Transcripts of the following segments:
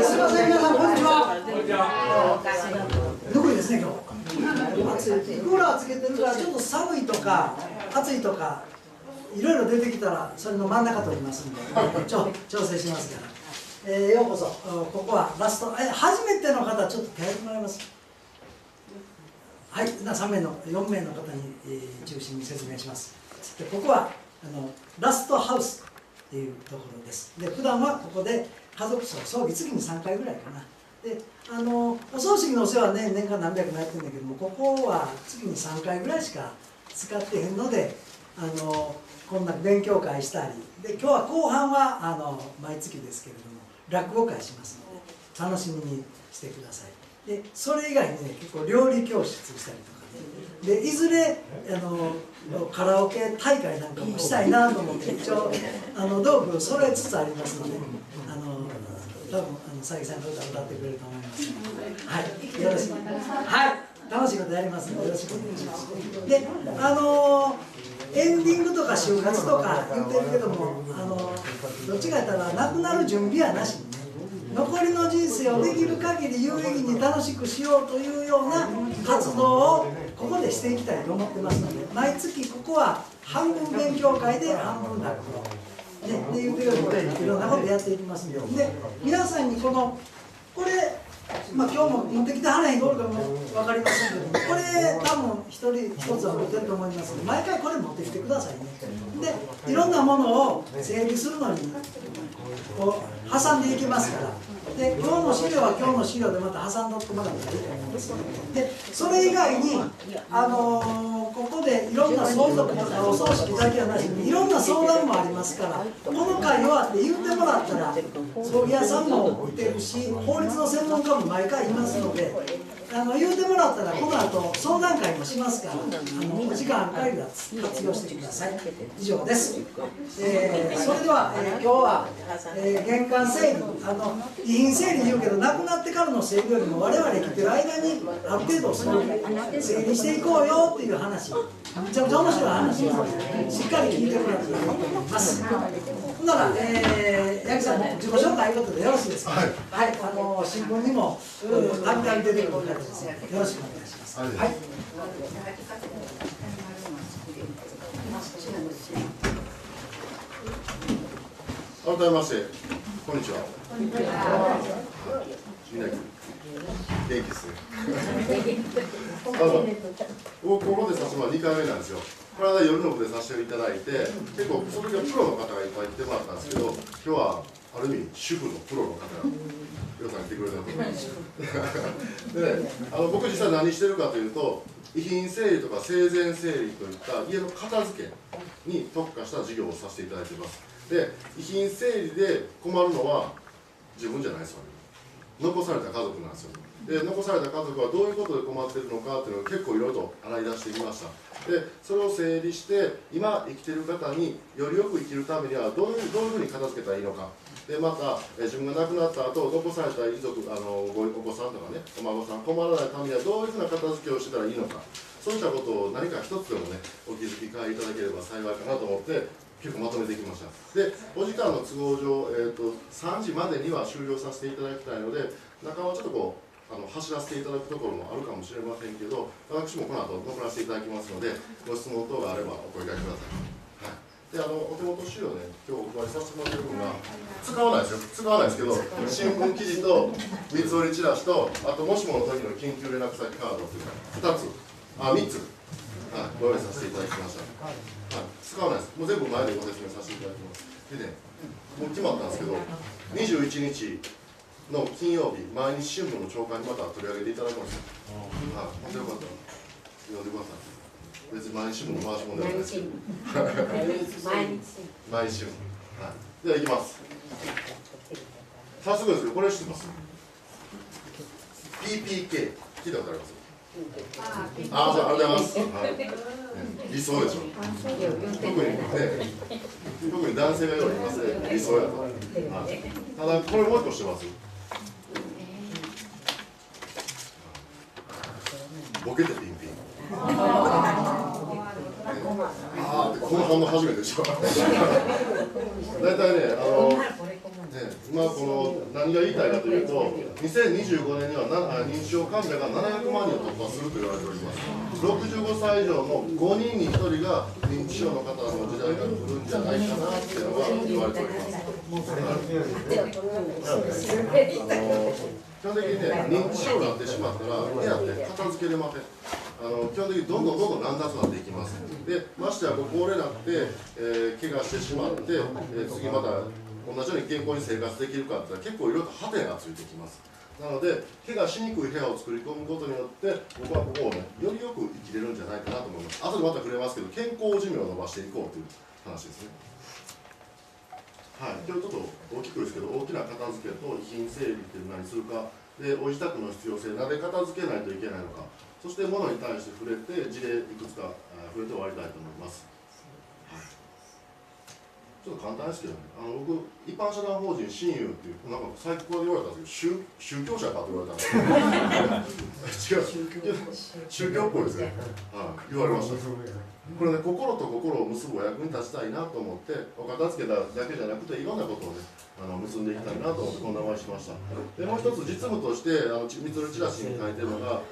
すみません、皆さん、こんにちは。ぬくいですね、今日。暑い。クーラーつけてるから、ちょっと寒いとか、暑いとか、いろいろ出てきたら、それの真ん中取りますんで、調整しますから。ようこそ、ここはラスト、初めての方、ちょっと手挙げてもらいます。はい、4名の方に、中心に説明します。で、ここはラストハウスっていうところです。で、普段はここで家族葬儀月に3回ぐらいかな。で、お葬式のお世話はね、年間何百もやってるんだけども、ここは月に3回ぐらいしか使ってへんので、こんな勉強会したり、で、今日は後半は毎月ですけれども、落語会しますので、楽しみにしてください。で、それ以外にね、結構料理教室したりとかね、で、いずれカラオケ大会なんかもしたいなと思って、一応道具揃えつつありますので、多分佐伯さんが歌ってくれると思いますので、はい、よろしく、はい、楽しいことやりますのでよろしくお願いします。で、エンディングとか就活とか言ってるけども、どっちかやったら亡くなる準備はなしにね、残りの人生をできる限り有意義に楽しくしようというような活動をここでしていきたいと思ってますので、毎月ここは半分勉強会で半分落語ねっていうようにいろんなことやっていきますので、皆さんにこれ、今日も持ってきてはらへんどうかも分かりませんけども、これ多分一人一つは持ってると思いますので、毎回これ持ってきてくださいね。で、いろんなものを整理するのにこう挟んでいきますから。で、今日の資料は今日の資料でまた挟んどってもらったらいいと思います。で、それ以外にここでいろんな相続とかお葬式だけはなしにいろんな相談もありますから、この会終わって言ってもらったら葬儀屋さんもいてるし、法律の専門家も毎回いますので、言うてもらったらこの後相談会もしますから、お時間ある限りは活用してください。以上です。それでは、今日は、玄関整理、遺品整理言うけど、亡くなってからの整理よりも我々生きてる間にある程度整理していこうよっていう話、めちゃくちゃ面白い話をしっかり聞いてもらっていいと思います。ほんなら、八木さんの自己紹介ということでよろしいですか。はい、新聞にもたびたび出てくる方ですね。よろしくお願いします。はい。改めまして、こんにちは。みんな元気ですね。僕ここでさせてもらう2回目なんですよ。この間夜の部でさせていただいて、結構その時はプロの方がいっぱい来てもらったんですけど、今日はある意味主婦のプロの方が皆さん来てくれたと思います。で、僕実際何してるかというと、遺品整理とか生前整理といった家の片付けに特化した事業をさせていただいています。で、遺品整理で困るのは自分じゃないですよね。残された家族なんですよ。で、残された家族はどういうことで困ってるのかっていうのを結構いろいろと洗い出してみました。で、それを整理して今生きてる方によりよく生きるためにはどういうふうに片付けたらいいのか。で、また自分が亡くなった後残された遺族、お子さんとかね、お孫さん困らないためにはどういうふうな片付けをしてたらいいのか。そういったことを何か一つでもね、お気づきいただければ幸いかなと思って結構まとめてきました。で、お時間の都合上、3時までには終了させていただきたいので、中はちょっとこう走らせていただくところもあるかもしれませんけど、私もこの後残らせていただきますので、ご質問等があればお声掛けください。はい、で、お手元資料ね、今日お配りさせてもらってる分が使わないですよ、使わないですけど、新聞記事と三つ折りチラシと、あともしもの時の緊急連絡先カードという2つ、3つ、はい、ご用意させていただきました。はい、使わないです。もう全部前でご説明させていただきます。でね、もう決まったんですけど、21日の金曜日、毎日新聞の朝刊にまた取り上げていただくんですよ。はい、本当よかったら読んでください。別に毎日新聞の回し物ではないですけど。毎日新聞。はい。では行きます。早速ですけど、これ知ってます？ PPK 聞いたことあります？ああ、じゃあ、ありがとうございます。はい、理想でしょ。特に男性がよう言いますね。理想やと。はい、ただ、これもう一個してます。ボケてピンピン。ああ、この反応初めてでしょ。大体ね、今この何が言いたいかというと、2025年には認知症患者が700万人を突破すると言われております。65歳以上の5人に1人が認知症の方の時代が来るんじゃないかなっていうのが言われております。基本的にね、認知症になってしまったら、部屋って片付けれません。基本的にどんどん乱雑になっていきます。で、ましてやご高齢になって、怪我してしまって、次また同じように健康に生活できるかって言ったら結構いろいろとハテがついてきます。なので、怪我しにくい部屋を作り込むことによって、僕はここをね、よりよく生きれるんじゃないかなと思います。後でまた触れますけど、健康寿命を伸ばしていこうという話ですね。はい、今日ちょっと大きくですけど、大きな片付けと遺品整理って何するか、でご自宅の必要性、なぜ片付けないといけないのか、そして物に対して触れて、事例いくつか触れて終わりたいと思います。はい、ちょっと簡単ですけどね、僕、一般社団法人信友っていう、なんか最高で言われたんですけど、宗教者かと言われたんですけど、違う、宗教っぽいですね、はい、言われました。これね、心と心を結ぶお役に立ちたいなと思って、お片付けただけじゃなくて、いろんなことをね、結んでいきたいなと思って、この名前しました。で、もう一つ、実務として、三つのチラシに書いてるのが、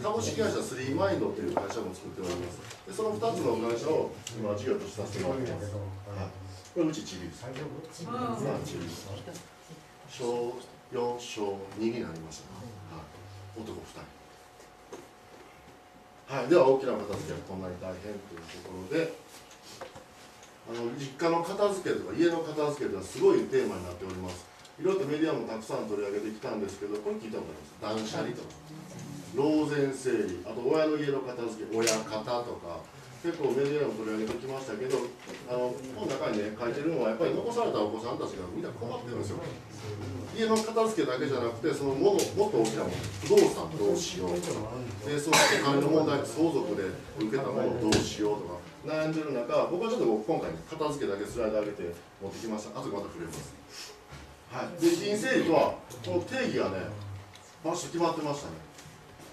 株式会社スリーマインドという会社も作っております。で、その2つの会社を今、事業としてさせてもらってます。はい、これ、うちチビです。チビです。小4、小2になりました。はい、男2人。はい、では大きな片付けはこんなに大変というところで、実家の片付けとか家の片付けというのはすごいテーマになっております。いろいろとメディアもたくさん取り上げてきたんですけど、これ聞いたことあります。断捨離とか、老前整理、あと親の家の片付け、親方とか、結構メディアも取り上げてきましたけど、この中にね、書いてるのは、やっぱり残されたお子さんたちがみんな困ってるんですよ。家の片付けだけじゃなくて、そのもっと大きなもの、不動産どうしようとか、でそうしてお金の問題、相続で受けたものをどうしようとか、悩んでる中、僕はちょっと今回、ね、片付けだけスライド上げて持ってきました。あとでまた触れます。はい、で遺品整理とは、この定義がね、バシッと決まってましたね。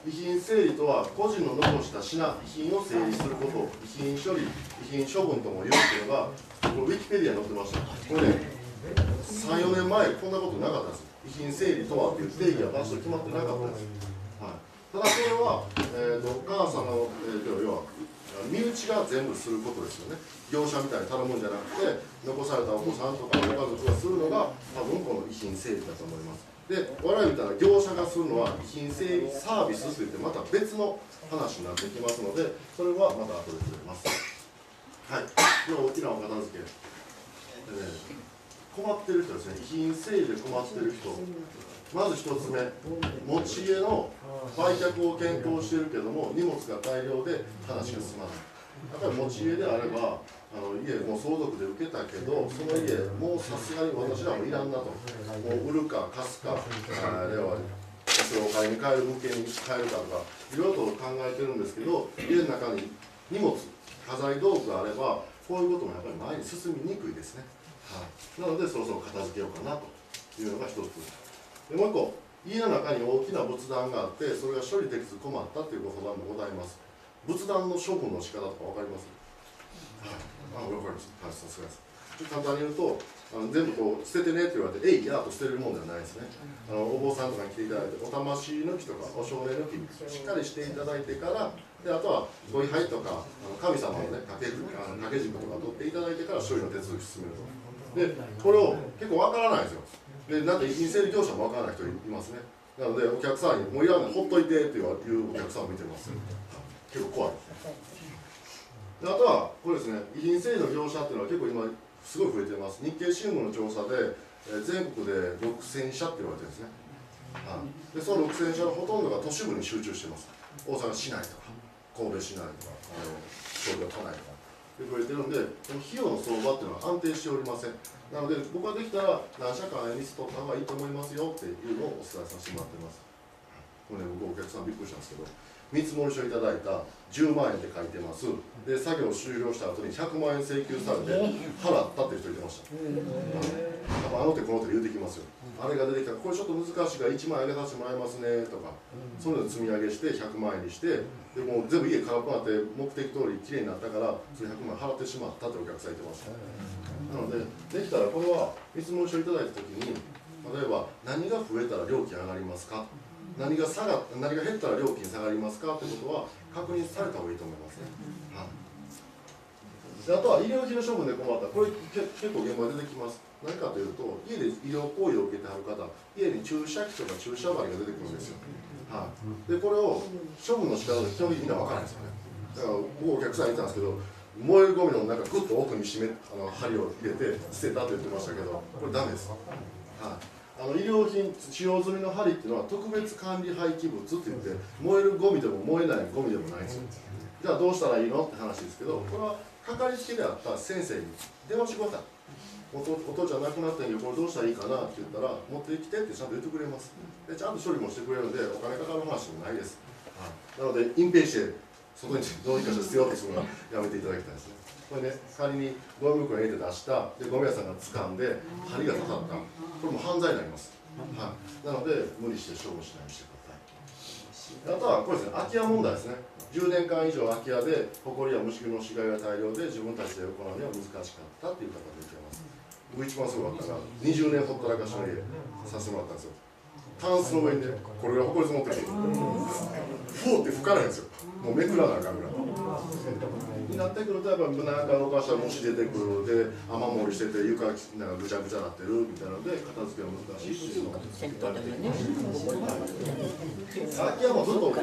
遺品整理とは、個人の残した品、遺品を整理すること、遺品処理、遺品処分とも言うっていうのが、これウィキペディアに載ってました。これね、3、4年前、こんなことなかったです。遺品整理とはっていう定義がバシッと決まってなかったです。はい、ただ、これは、お母さんの、要は、身内が全部することですよね。業者みたいに頼むんじゃなくて、残されたお子さんとかご家族がするのが、多分この遺品整理だと思います。で、我々みたいな業者がするのは、遺品整理サービスといって、また別の話になってきますので、それはまた後で触れます。はい、では大きなお片付け。困ってる人ですね、遺品整理で困ってる人。まず1つ目、持ち家の売却を検討しているけども、荷物が大量で話が進まない。やっぱり持ち家であれば、家もう相続で受けたけど、その家、もうさすがに私らもいらんなと、もう売るか貸すか、あれはそれをお金に換える物件に変えるかとか、いろいろと考えてるんですけど、家の中に荷物、家財道具があれば、こういうこともやっぱり前に進みにくいですね。はい、なので、そろそろ片付けようかなというのが1つ。でもう1個、家の中に大きな仏壇があって、それが処理できず困ったというご相談もございます。仏壇の処分の仕方とか分かります？はい、分かります。はい、さすがです。簡単に言うと、全部こう捨ててねって言われて、やーと捨てるもんではないですね。お坊さんとかに来ていただいて、お魂抜きとか、お証明抜き、しっかりしていただいてから、であとはご位牌とか、神様のね、掛け軸とか取っていただいてから処理の手続き進めると。で、これを結構分からないんですよ。で、なんで遺品整理業者も分からない人いますね。なので、お客さんに、もういらない、ほっといてっていうお客さんを見てます。結構怖い。であとは、これですね、遺品整理の業者っていうのは結構今、すごい増えています。日経新聞の調査で、全国で6000社って言われてるんですね。で、その6000社のほとんどが都市部に集中してます。大阪市内とか、神戸市内とか、東京都内とか。で増えてるんで、この費用の相場っていうのは安定しておりません。なので、僕ができたら何社かリスト取った方がいいと思いますよっていうのをお伝えさせてもらってます。これね、僕お客さんびっくりしたんですけど、見積書いただいた10万円って書いてます。で、作業終了した後に100万円請求されて払ったっていう人いてました。あの手この手で言うてきますよ。あれが出てきたら、これちょっと難しいから1万円上げさせてもらいますねとか、そういうの積み上げして100万円にして、でもう全部家空っぽになって目的通りきれいになったから、それ100万円払ってしまったってお客さんいてました。なので、できたらこれは見積書いただいたときに、例えば何が増えたら料金上がりますか、何が減ったら料金下がりますかということは確認された方がいいと思いますね。はい、であとは医療費の処分で困った、これ結構現場で出てきます。何かというと、家で医療行為を受けてはる方、家に注射器とか注射針が出てくるんですよ。はい、でこれを処分の仕方で基本的にみんな分からないですよね。だから僕お客さんに言ったんですけど、燃えるゴミの中グッと奥に針を入れて捨てたと言ってましたけど、これダメです。はい、医療品使用済みの針っていうのは特別管理廃棄物って言って、燃えるゴミでも燃えないゴミでもないんですよ。じゃあどうしたらいいのって話ですけど、これはかかりつけであった先生に電話してください。お父ちゃん亡くなったんやけど、これどうしたらいいかなって言ったら、持ってきてってちゃんと言ってくれます。でちゃんと処理もしてくれるので、お金かかる話もないです。はい、なので隠蔽して外にどうにかして捨てようとするのはやめていただきたいですね。これね、仮にゴミ袋に入れて出した、でゴミ屋さんが掴んで針が刺さった、これも犯罪になります。はい、なので無理して処分しないようにしてください。あとはこれですね、空き家問題ですね。10年間以上空き家で埃や虫の死骸が大量で自分たちで行うには難しかったっていう方がいてます。僕一番すごかったのが20年ほったらかしの家させてもらったんですよ。タンスの上にね、これが埃積もってる。ふーって吹かないんですよ。もうめくらなあかんぐらい。になってくると、やっぱなんか動かしたら虫出てくるで、雨漏りしてて床がなんかぐちゃぐちゃなってるみたいなので、片付けが難しいっていうのが言われています。空き家もずっと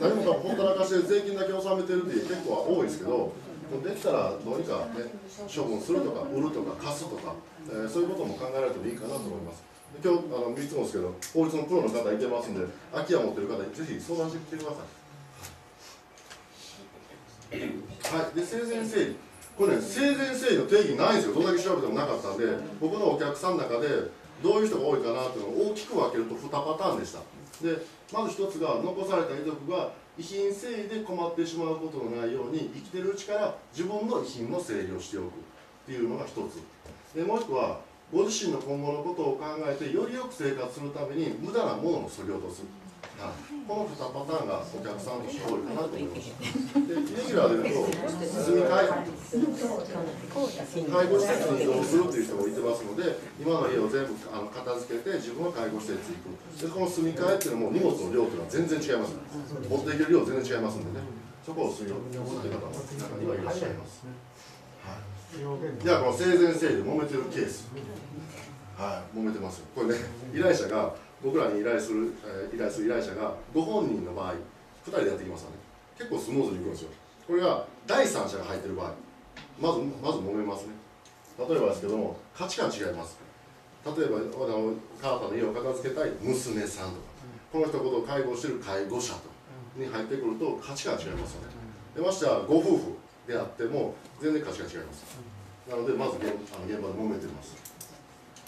何もかもほったらかして税金だけ納めてるっていう結構多いですけど、できたらどうにかね、処分するとか売るとか貸すとか、そういうことも考えられてもいいかなと思います。今日いつもですけど、法律のプロの方いてますんで、空き家持ってる方ぜひ相談してきてください。はい、で生前整理、これね、生前整理の定義ないんですよ。どんだけ調べてもなかったんで、僕のお客さんの中でどういう人が多いかなっていうのを大きく分けると2パターンでした。でまず1つが、残された遺族が遺品整理で困ってしまうことのないように、生きてるうちから自分の遺品の整理をしておくっていうのが1つで、もう1個はご自身の今後のことを考えてよりよく生活するために無駄なものを削ぎ落とす、はい、この2パターンがお客さんとして多いかなと思いました。でイレギュラーでいうと住み替え、介護施設に移動するという人もいてますので、今の家を全部片付けて自分は介護施設に行く。でこの住み替えっていうのも荷物の量というのは全然違います。持っていける量全然違いますんでね、そこを住み落とすという方も中にはいらっしゃいます。じゃあこの生前整理で揉めてるケース、はい、揉めてます。これね、依頼者が僕らに依頼する依頼者がご本人の場合2人でやってきますよね。結構スムーズにいくんですよ。これが第三者が入ってる場合、まず揉めますね。例えばですけども、価値観違います。例えば川田の家を片付けたい娘さんとか、この人のことを介護している介護者とかに入ってくると価値観違いますよね。でましてやご夫婦であっても全然価値観違います。なのでまず現場で揉めてます。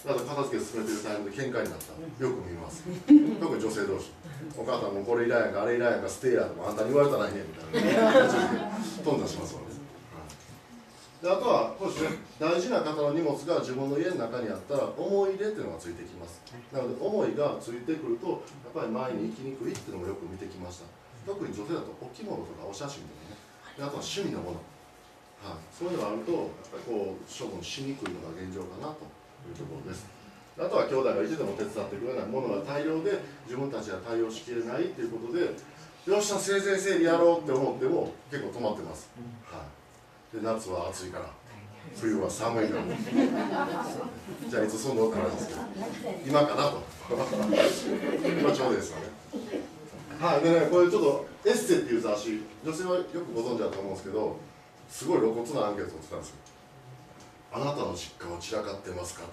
だから片付け進めてるタイミングで喧嘩になったらよく見ます。特に女性同士、お母さんもこれいらんやんかあれいらんやんかステイやとかあんたに言われたらいいねんみたいな頓挫しますわね。であとはこうですね、大事な方の荷物が自分の家の中にあったら思い出っていうのがついてきます。なので思いがついてくるとやっぱり前に行きにくいっていうのもよく見てきました。特に女性だとお着物とかお写真とかね、であとは趣味のもの、はい、そういうのがあるとやっぱりこう処分しにくいのが現状かなというところです。あとは兄弟がいてでも手伝ってくれないものが大量で自分たちが対応しきれないということで、よっしゃ生前整理やろうって思っても結構止まってます。はい、で夏は暑いから冬は寒いからじゃあいつすんのって話ですけど、今かなと今ちょうどですよね。はい、でね、これちょっとエッセイっていう雑誌、女性はよくご存知だと思うんですけど、すごい露骨なアンケートを作ったんですよ。あなたの実家は散らかってますか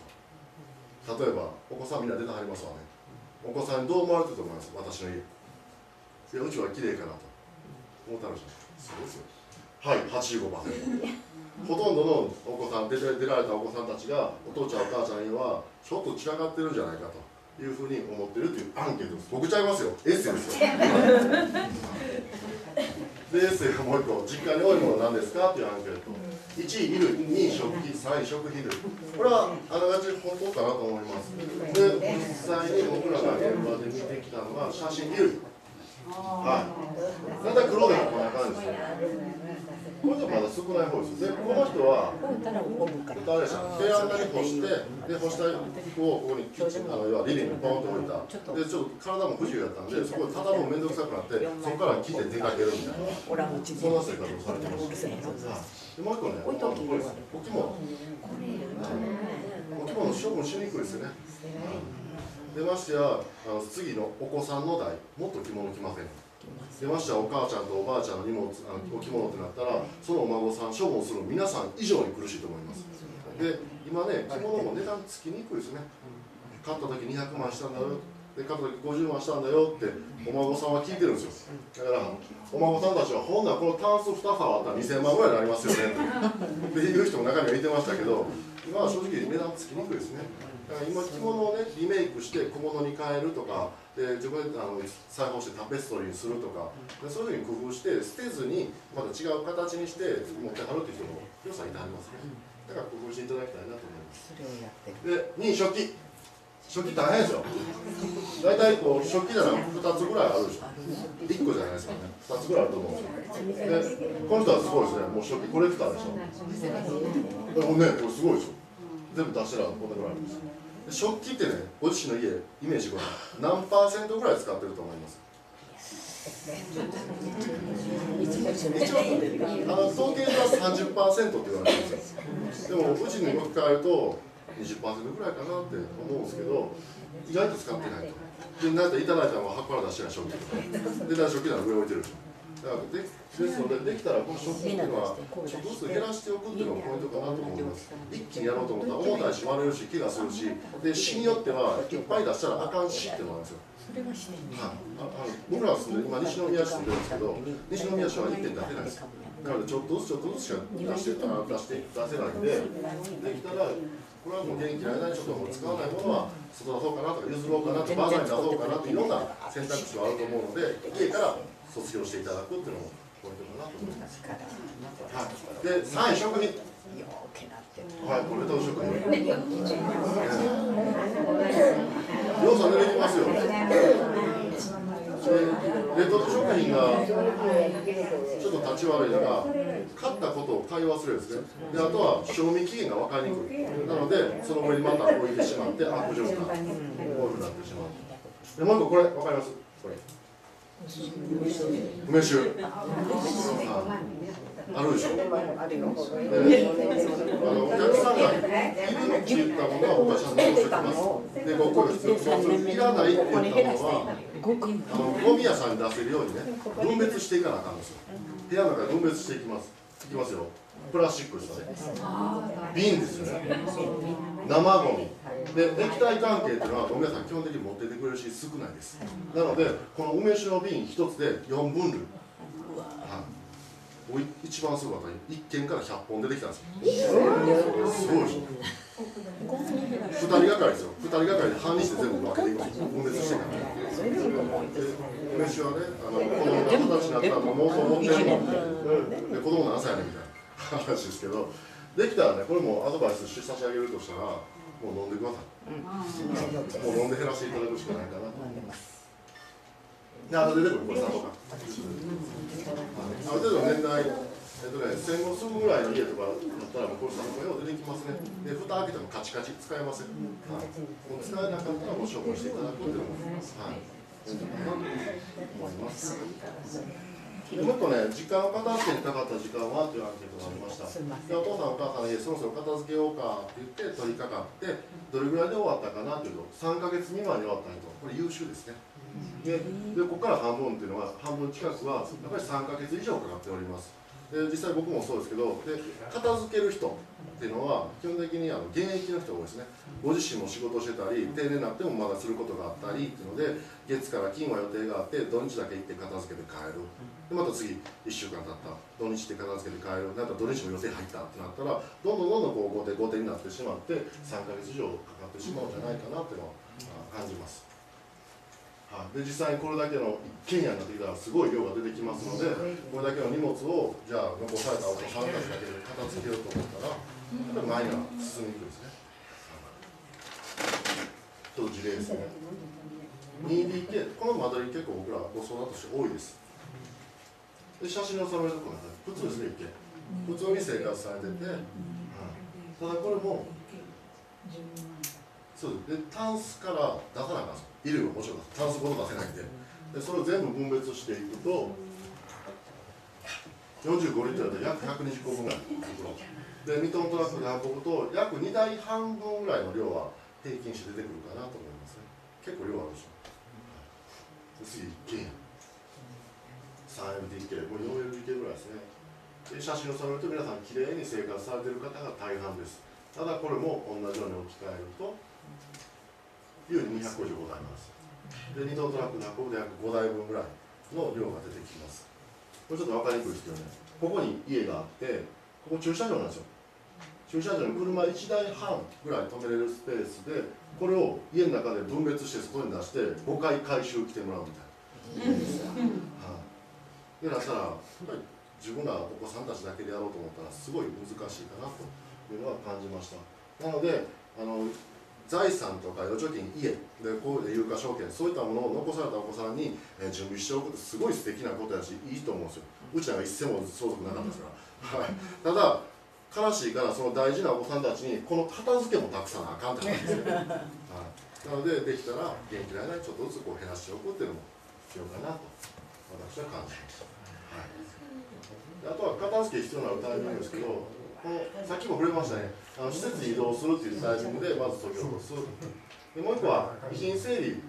と。例えばお子さんみんな出てはりますわね。お子さんにどう思われてると思います？私の家。いや、うちは綺麗かなと思ったらしい。そうですよ。はい、85%。ほとんどのお子さん、出られたお子さんたちが、お父ちゃんお母ちゃんにはちょっと散らかってるんじゃないかというふうに思ってるというアンケートです。僕ちゃいますよ、エッセイですよ。で、エッセイがもう一個、実家に多いものは何ですかというアンケート。1位、衣類、2位、食器、3位、食費類。これはあながち本当かなと思います。で、実際に僕らが現場で見てきたのが写真、衣類。はい。大体黒でもこんな感じですよ。これでもまだ少ない方ですよ。で、この人は、あれでした。部屋に干して、で、干した服をここにキッチン、要はリビングにポンと置いた。で、ちょっと体も不自由だったんで、そこで畳むのめんどくさくなって、そこから来て出かけるみたいな。そんな生活をされてました。で、もう一個ね、これです。お着物。お着物処分しにくいですよね。でましてや次のお子さんの代もっと着物着ません。でましてやお母ちゃんとおばあちゃんの荷物お着物ってなったらそのお孫さん処分する皆さん以上に苦しいと思います。で今ね着物も値段つきにくいですね。買った時200万したんだよで買った時50万したんだよってお孫さんは聞いてるんですよ。だからお孫さんたちはほんならこのタンス2皿あったら2000万ぐらいになりますよねっていう人も中にはいてましたけど今は正直値段つきにくいですね。だから今着物をねリメイクして小物に変えるとかで自分で裁縫してタペストリーにするとかでそういうふうに工夫して捨てずにまた違う形にして持ってはるっていう人もよさいてはりますね。だから工夫していただきたいなと思います。で2位食器。食器大変ですよ。大体こう食器じゃなくて2つぐらいあるでしょ。1個じゃないですよね。2つぐらいあると思うんですよ。でこの人はすごいですね。もう食器コレクターでしょ。でもねこれすごいですよ。全部出したらこんなぐらいあるんですよ。食器ってね、ご自身の家、イメージこれ何パーセントぐらい使ってると思います？一応、統計では30%って言われてるんですよ。でも、うちに置き換えると20%ぐらいかなって思うんですけど、意外と使ってないと。で、なんかいただいたのは箱から出してない食器とか、で、食器なら上置いてるでしょ。だからですので、できたらこの食器っていうのはちょっとずつ減らしておくっていうのがポイントかなと思います。一気にやろうと思ったら重たいし割れるし怪我するしで市によってはいっぱい出したらあかんしっていうのがあるんですよ。僕らは住んで今西宮市住んでるんですけど西宮市は1点出せないです。なのでちょっとずつしか出せないんでできたらこれはもう元気な間にちょっともう使わないものは外出そうかなとか譲ろうかなとかバーガーに出そうかなといろんな選択肢があると思うので家から卒業していただくっていうのもポイントかなと思います。はい、で3位食品。はい、これレトルト食品。要素出てきますよ。レトルト食品がちょっと立ち悪いのが買ったことを買い忘れるんですね。であとは賞味期限が分かりにくい。なのでその上にまた置いてしまって悪循環こういうふうになってしまう。でもう一個これ分かります？これ。梅酒あるでしょ。お客さんがいるって言ったものは僕はちゃんとしておきます。で、僕が必要いらないって言ったものはゴミ屋さんに出せるようにね分別していかなあかんですよ。部屋の中で分別していきます。いきますよ。プラスチックですよね。瓶ですよね。生ゴミ。で液体関係っていうのはゴミ屋さん基本的に持っててくれるし少ないです。なのでこの梅酒の瓶1つで4分類。一番すごかったら1軒から100本出てきたんですよ。すごいでしょ。2人がかりですよ。2人がかりで半日で全部分けていくんですよ。分別していかない。梅酒はね子供が20歳になったらもうもうそう思ってるので子供何歳やねんみたいな話ですけどできたらねこれもアドバイスして差し上げるとしたらもう飲んでください。もう飲んで減らしていただくしかないかなと思います。で、あと出てくるこれ3とか。ある程度年代、戦後すぐぐらいの家とかだったら、これ3とかよう出てきますね。で、蓋開けてもカチカチ使えません。もう使えなかったらもう処分していただくっていうのも、ポイントかなと思います。でもっとね、時間を片付けにかかった時間はというアンケートがありました。で、お父さんお母さんの家そろそろ片付けようかって言って取り掛かって、どれぐらいで終わったかなというと、3ヶ月未満に終わった人、これ優秀ですね。でここから半分っていうのは半分近くはやっぱり3ヶ月以上かかっております。で実際僕もそうですけどで片付ける人っていうのは基本的に現役の人が多いですね。ご自身も仕事してたり定年になってもまだすることがあったりっていうので月から金は予定があって土日だけ行って片付けて帰る。でまた次1週間経った土日で片付けて帰る。なんか土日も予定入ったってなったらどんどんこう後手になってしまって3ヶ月以上かかってしまうんじゃないかなっていうのを感じます。で実際にこれだけの一軒家になってきたらすごい量が出てきますのでこれだけの荷物をじゃあ残されたお子さんたちだけで片付けようと思ったらやっぱり前が進みにくいですね。ちょっと事例ですね。2DK、この間取り結構僕らご相談として多いです。で写真の収めるところなん普通ですね、一見。普通に生活されてて、ただこれも、そうです。で、タンスから出さなあかんですよ。衣類はもちろんタンスごと出せないんで。で、それを全部分別していくと、45リットルで約120個分ぐらい袋。で、2トントラックで運ぶと、約2台半分ぐらいの量は平均して出てくるかなと思いますね。結構量あるでしょ。次、一軒家。3LDK、もう 4LDK ぐらいですね。で、写真を収めると皆さんきれいに生活されている方が大半です。ただこれも同じように置き換えると、優に255台ます。で、2トントラックで運ぶと約5台分ぐらいの量が出てきます。これちょっと分かりにくいですけどね、ここに家があって、ここ駐車場なんですよ。駐車場に車1台半ぐらい止めれるスペースで、これを家の中で分別して外に出して、5回回収来てもらうみたいな。で、なったら、やっぱり自分らお子さんたちだけでやろうと思ったら、すごい難しいかなというのは感じました。なので、財産とか預貯金、家でこう有価証券、そういったものを残されたお子さんに準備しておくってすごい素敵なことやし、いいと思うんですよ。うちなんか一銭も相続なかったですから。はい、ただ、悲しいから、その大事なお子さんたちに、この片付けも託さなあかんって話ですよ。はい、なので、できたら、元気な間にちょっとずつこう減らしておくっていうのも必要かなと、私は感じました。はい、あとは片付け必要なタイミングですけど、さっきも触れましたね、施設に移動するっていうタイミングでまず解き起こす。でもう一個は遺品整理、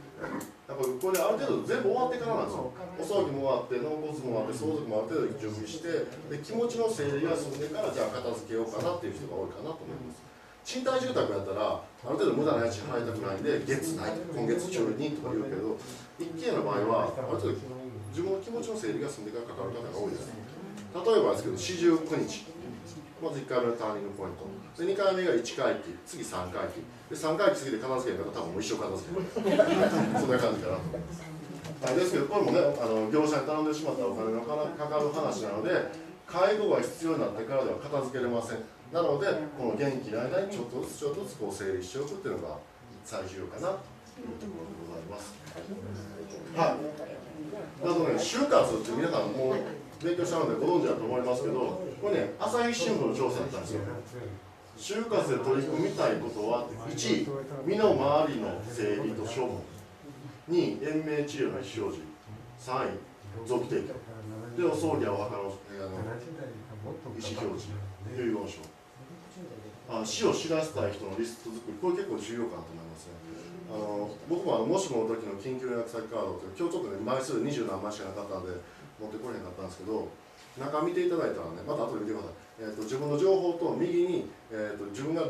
やっぱこれある程度全部終わってからなんですよ。お葬儀も終わって、納骨も終わって、相続もある程度準備して、で気持ちの整理が済んでから、じゃあ片付けようかなっていう人が多いかなと思います。賃貸住宅やったら、ある程度無駄な家賃払いたくないんで、月内、今月中にとか言うけど、一軒家の場合は、ある程度自分の気持ちの整理が済んでからかかる方が多いです。例えばですけど、49日。まず1回目のターニングポイント。で、2回目が1回忌、次3回忌。で、3回忌次で片付ける方、多分もう一生片付ける。そんな感じかなと思います。ですけど、これもね、業者に頼んでしまったらお金のかかる話なので、介護が必要になってからでは片付けれません。なので、この元気な間にちょっとずつこう整理しておくっていうのが最重要かなというところでございます。はい。あとね、就活って皆さんもう勉強したのでご存知だと思いますけど、これね、朝日新聞の調査だったんですよ。就活で取り組みたいことは、1位、身の回りの整理と処分。2位、延命治療の意思表示。3位、臓器提供。で、お葬儀やお墓の意思表示。遺言書。死を知らせたい人のリスト作り、これ結構重要かなと思いますね。僕ももしもの時の緊急連絡先カードって、今日ちょっとね、枚数20何枚しかなかったんで、持ってこれへんかったんですけど、中見ていただいたらね、また後で見てください。自分の情報と右に、自分が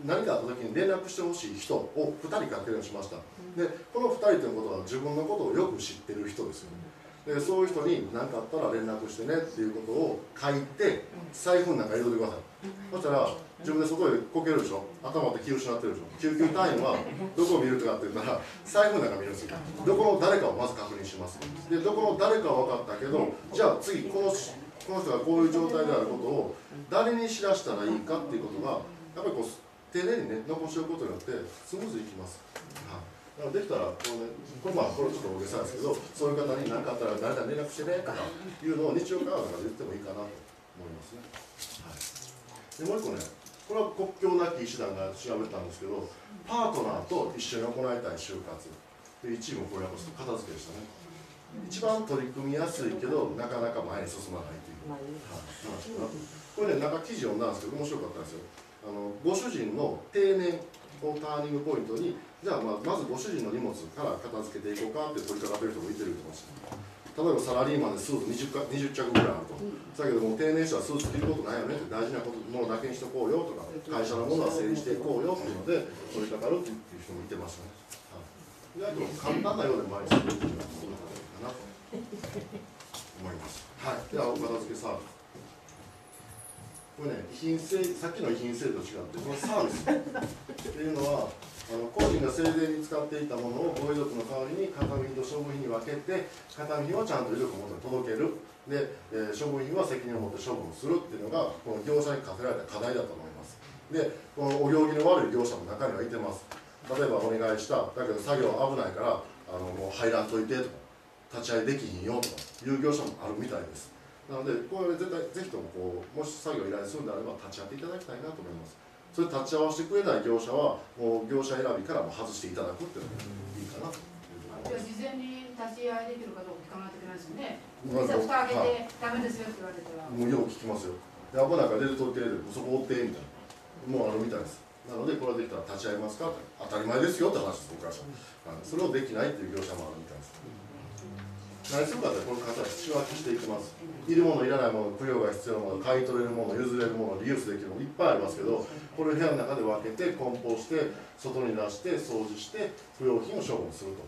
何かあった時に連絡してほしい人を2人書けるようにしました。で、この2人ということは自分のことをよく知ってる人ですよね。で、そういう人に何かあったら連絡してねっていうことを書いて、財布の中に入れてください。そしたら、自分で外でこけるでしょ、頭って気を失ってるでしょ、救急隊員はどこを見るかって言ったら、財布の中見るんですよ。どこの誰かをまず確認します。で、どこの誰かは分かったけど、じゃあ次、この人がこういう状態であることを誰に知らしたらいいかっていうことが、やっぱりこう丁寧にね、残しておくことによってスムーズにいきます。はい、できたらこれちょっと大げさですけど、そういう方に何かあったら誰か連絡してねとかいうのを日常会話とかで言ってもいいかなと思いますね。はい、でもう一個ね、これは国境なき医師団が調べたんですけど、パートナーと一緒に行いたい就活で、1位もこれは片付けでしたね。一番取り組みやすいけど、なかなか前に進まないという話かな。これね、なんか記事読んだんですけど、面白かったんですよ。ご主人の定年をターニングポイントに、じゃあまずご主人の荷物から片付けていこうかって取り掛かってる人もいてると思うんですよ。例えばサラリーマンでスーツ20着ぐらいあると。だけどもう定年者はスーツ着ることないよねって、大事なものだけにしとこうよとか、会社のものは整理していこうよっていうので取り掛かるっていう人もいてましたね。はい、で、あと簡単なようで前にするっていうのはそんなことかなと思います。はい、ではお片付けサービス。これね、さっきの遺品整理と違って、このサービスっていうのは、個人が生前に使っていたものをご遺族の代わりに形見と処分品に分けて、形見をちゃんと遺族の元に届ける。で、処分品は責任を持って処分するっていうのが、この業者に課せられた課題だと思います。で、このお行儀の悪い業者も中にはいてます。例えばお願いした、だけど作業危ないから、もう入らんといてとか立ち会いできひんよとかいう業者もあるみたいです。なのでこれ絶対ぜひとももし作業依頼するのであれば立ち会っていただきたいなと思います。それ立ち会わせてくれない業者はもう業者選びからも外していただくっていうのがいいかなと。じゃあ事前に立ち会いできるかどうか聞かないといけないですよね。蓋開けてダメですよって言われたら。もうよく聞きますよ。で危ないから出るとけでそこ追ってみたいなもうあるみたいです。なのでこれができたら立ち会いますかって当たり前ですよって話です僕からしたら。それをできないっていう業者もあるみたいです。何するかってこの方は仕分けしていきます。いるものいらないもの供養が必要なもの買い取れるもの譲れるものリユースできるものいっぱいありますけどこれを部屋の中で分けて梱包して外に出して掃除して不要品を処分すると。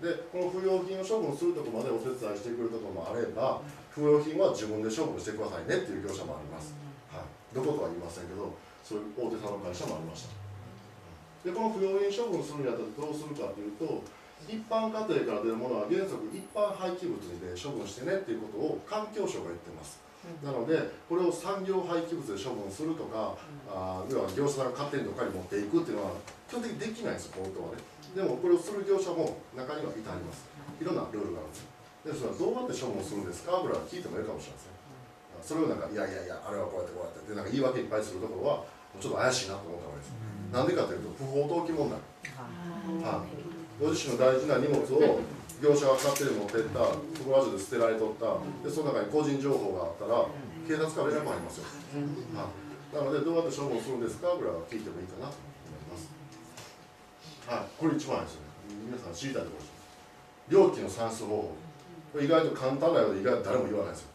でこの不要品を処分するところまでお手伝いしてくれるところもあれば不要品は自分で処分してくださいねっていう業者もあります、はい、どことは言いませんけどそういう大手さんの会社もありました。でこの不要品処分するにあたってどうするかというと一般家庭から出るものは原則一般廃棄物で処分してねっていうことを環境省が言ってます。なのでこれを産業廃棄物で処分するとか要は業者さんが勝手にどっかに持っていくっていうのは基本的にできないんですよ本当はね。でもこれをする業者も中にはいてあります。いろんなルールがあるんですよ。でそれはどうやって処分するんですかぐらい聞いてもいいかもしれないですね。それをなんかいやいやいやあれはこうやってこうやってでなんか言い訳いっぱいするところはちょっと怪しいなと思った方がいいです。なんでかというと不法投棄問題。ご自身の大事な荷物を業者が勝手に持っていったそこら中で捨てられとったでその中に個人情報があったら警察から連絡ありますよ。なのでどうやって処分するんですかぐらいは聞いてもいいかなと思います。これ一番ですよね。皆さん知りたいところです。料金の算出方法これ意外と簡単なようで意外と誰も言わないですよ。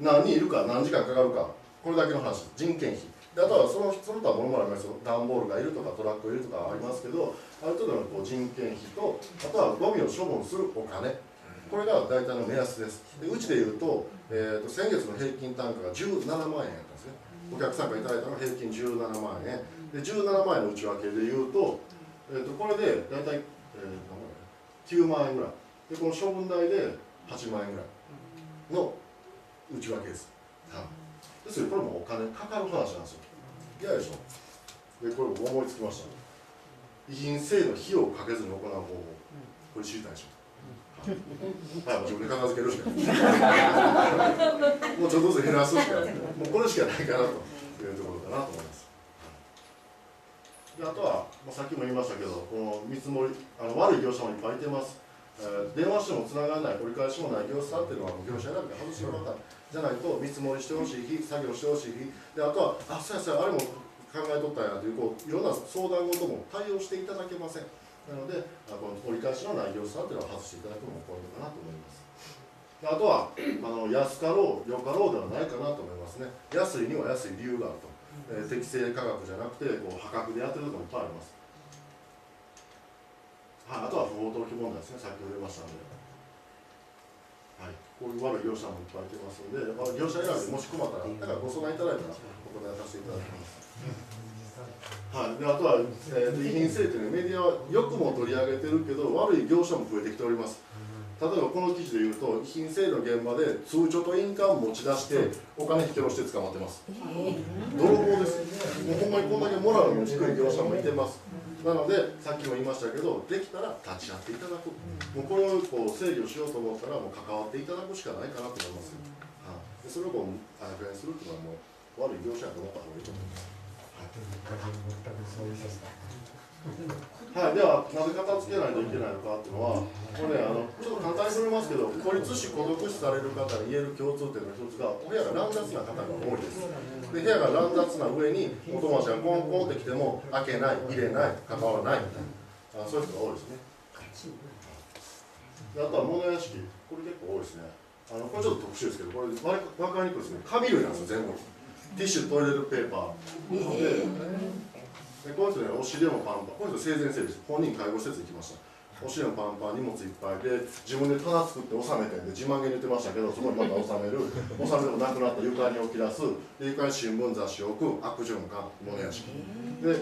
何人いるか何時間かかるかこれだけの話人件費であとはその他ものもありますよ。段ボールがいるとかトラックがいるとかありますけどある程度の人件費とあとはゴミを処分するお金これが大体の目安です。でうちでいうと、先月の平均単価が17万円やったんですね。お客さんがいただいたのが平均17万円で17万円の内訳でいうと、これで大体、9万円ぐらいでこの処分代で8万円ぐらいの内訳です。ですよこれもお金かかる話なんですよ。嫌でしょ。でこれ僕思いつきました。遺品整理の費用をかけずに行う方法これ知りたいでしょ。はい、自分で片付けるしかないもうちょっとずつ減らすしかないもうこれしかないかなというところかなと思います。であとは、さっきも言いましたけどこの見積もり悪い業者もいっぱいいてます。電話してもつながらない折り返しもない業者さんっていうのは業者選びで外してもらったじゃないと見積もりしてほしい日作業してほしい日であとはそうやそうやあれも考えとったんやといういろんな相談事も対応していただけません。なのでこの折り返しのない業者さんっていうのは外していただくのもポイントかなと思います。あとは安かろう良かろうではないかなと思いますね。安いには安い理由があると、適正価格じゃなくて破格でやってるところもいっぱいあります。あとは不法投棄問題ですね。さっきも出ましたので、こういう悪い業者もいっぱいいてますので業者選びでもし困ったらご相談いただいたらお答えさせていただきます。であとは、遺品整理メディアはよくも取り上げてるけど悪い業者も増えてきております。例えばこの記事でいうと遺品整理の現場で通帳と印鑑持ち出してお金引き下ろして捕まってます。泥棒です。もうほんまにこんだけモラルの低い業者もいてます。なのでさっきも言いましたけどできたら立ち会っていただくもうこれを整理をしようと思ったらもう関わっていただくしかないかなと思います。でそれをあやふやにするっていうのはもう悪い業者やと思った方がいいと思います。ではなぜ片付けないといけないのかっていうのはこれねちょっと簡単に触れますけど孤立死孤独死される方に言える共通点の一つがお部屋が乱雑な方が多いです。で部屋が乱雑な上にお友達がコンコンってきても開けない入れない関わらないみたいなそういう人が多いですね。であとは物屋敷これ結構多いですね。これちょっと特殊ですけどこれ分かりにくいですね。紙類なんですよ全部。ティッシュトイレットペーパーでこの人ねお尻もパンパンこの人生前整理です。本人介護施設行きました。お尻もパンパン荷物いっぱいで自分で棚作って収めてんで自慢げに言ってましたけどそこにまた収める収めてもなくなった床に置き出すで床に新聞雑誌を置く悪循環物屋敷で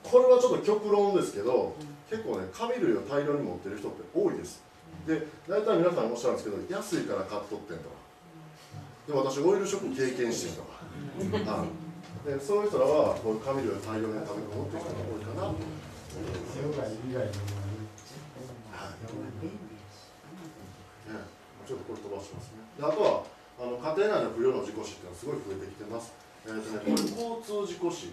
これはちょっと極論ですけど結構ね紙類を大量に持ってる人って多いです。で大体皆さんおっしゃるんですけど安いから買っとってんとかで私オイルショック経験してんとかでそういう人らはこういう紙類を大量に食べ込むっていう人が多いかなと思います。であとは家庭内の不良の事故死っていうのはすごい増えてきてます。これ交通事故死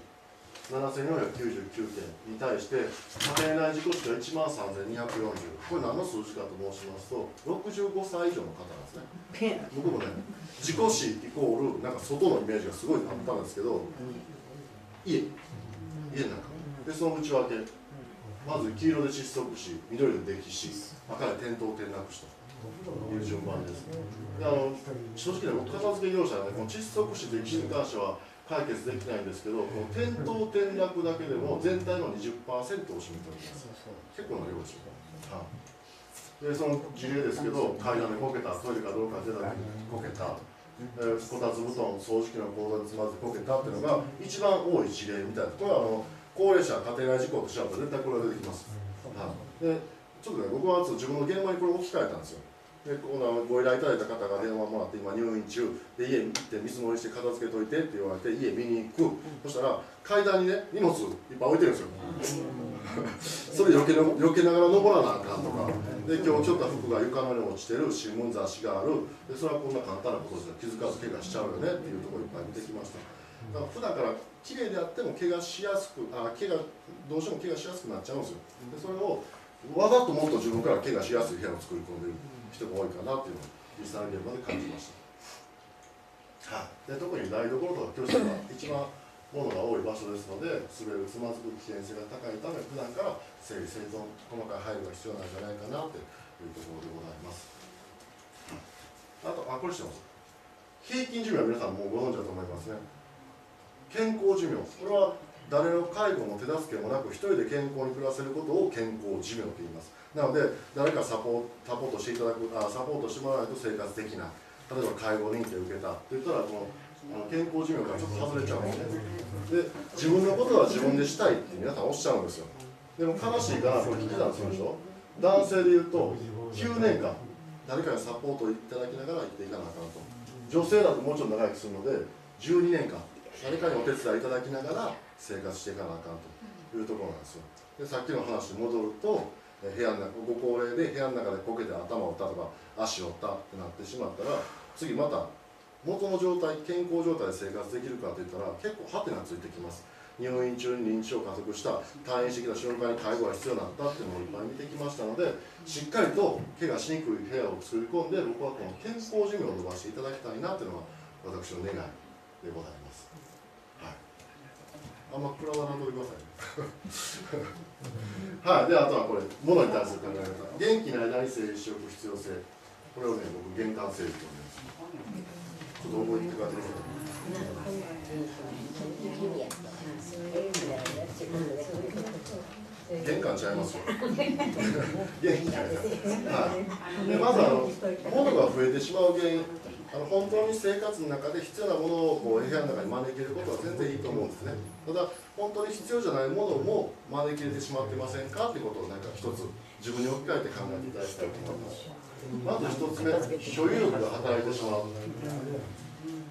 7499件に対して家庭内事故死が13240、これ何の数字かと申しますと65歳以上の方なんですね。僕もね、事故死イコールなんか外のイメージがすごいあったんですけど、家の中でその内訳、まず黄色で窒息死、緑で溺死、赤で転倒転落死という順番です。で正直ね、僕片付け業者はね、この窒息死溺死に関しては解決できないんですけど、この転倒転落だけでも全体の 20% を占めております。結構な量ですよ。でその事例ですけど、階段でこけた、トイレかどうか出た時にこけた、こたつ布団、掃除機のコードにつまずいてこけたっていうのが一番多い事例みたいな。これは高齢者家庭内事故としては絶対これが出てきます。でちょっとね、僕は自分の現場にこれ置き換えたんですよ。でご依頼いただいた方が電話もらって今入院中で、家に行って見積もりして片付けといてって言われて家見に行く。そしたら階段にね荷物いっぱい置いてるんですよ。それ避けながら登らなあかんとかで、今日ちょっと服が床の上に落ちてる、新聞雑誌があるで、それはこんな簡単なことですよ、気づかず怪我しちゃうよねっていうところいっぱい見てきました。だから普段から綺麗であっても怪我しやすくどうしても怪我しやすくなっちゃうんですよ。でそれをわざともっと自分から怪我しやすい部屋を作り込んでる人が多いかなっていうのを実際の現場で感じました。で特に台所とか教室が一番物が多い場所ですので、滑る、つまずく危険性が高いため、普段から整理整頓、細かい配慮が必要なんじゃないかなというところでございます。あとこれしてます。平均寿命は皆さんもうご存知だと思いますね。健康寿命、これは誰の介護も手助けもなく一人で健康に暮らせることを健康寿命と言います。なので誰かサポートしていただく、サポートしてもらわないと生活できない、例えば介護認定を受けたって言ったらこの健康寿命からちょっと外れちゃうんですね。で自分のことは自分でしたいって皆さんおっしゃるんですよ。でも悲しいかな、これ引き算するでしょ。男性で言うと9年間誰かにサポートいただきながら生きていかなあかんと。女性だともうちょっと長生きするので12年間誰かにお手伝いいただきながら生活していかなあかんというところなんですよ。でさっきの話に戻ると、部屋の中、ご高齢で部屋の中でこけて頭を打ったとか足を打ったってなってしまったら、次また元の状態、健康状態で生活できるかといったら結構ハテナついてきます。入院中に認知症を加速した、退院してきた瞬間に介護が必要になったっていうのをいっぱい見てきましたので、しっかりと怪我しにくい部屋を作り込んで、僕はこの健康寿命を伸ばしていただきたいなっていうのが私の願いでございます。あんま食らわないといてくださいね。はい、であとはこれ、物に対する考え方、元気な間に整理しておく必要性、これをね、僕、玄関整理と呼んでます。ちょっと覚えてください。玄関ちゃいますよ。元気な間。はい。でまず物が増えてしまう原因。本当に生活の中で必要なものを部屋の中に招けることは全然いいと思うんですね。ただ本当に必要じゃないものも招き入れてしまってませんかということをなんか一つ自分に置き換えて考えていただきたいと思います。まず一つ目、所有欲が働いてしまう。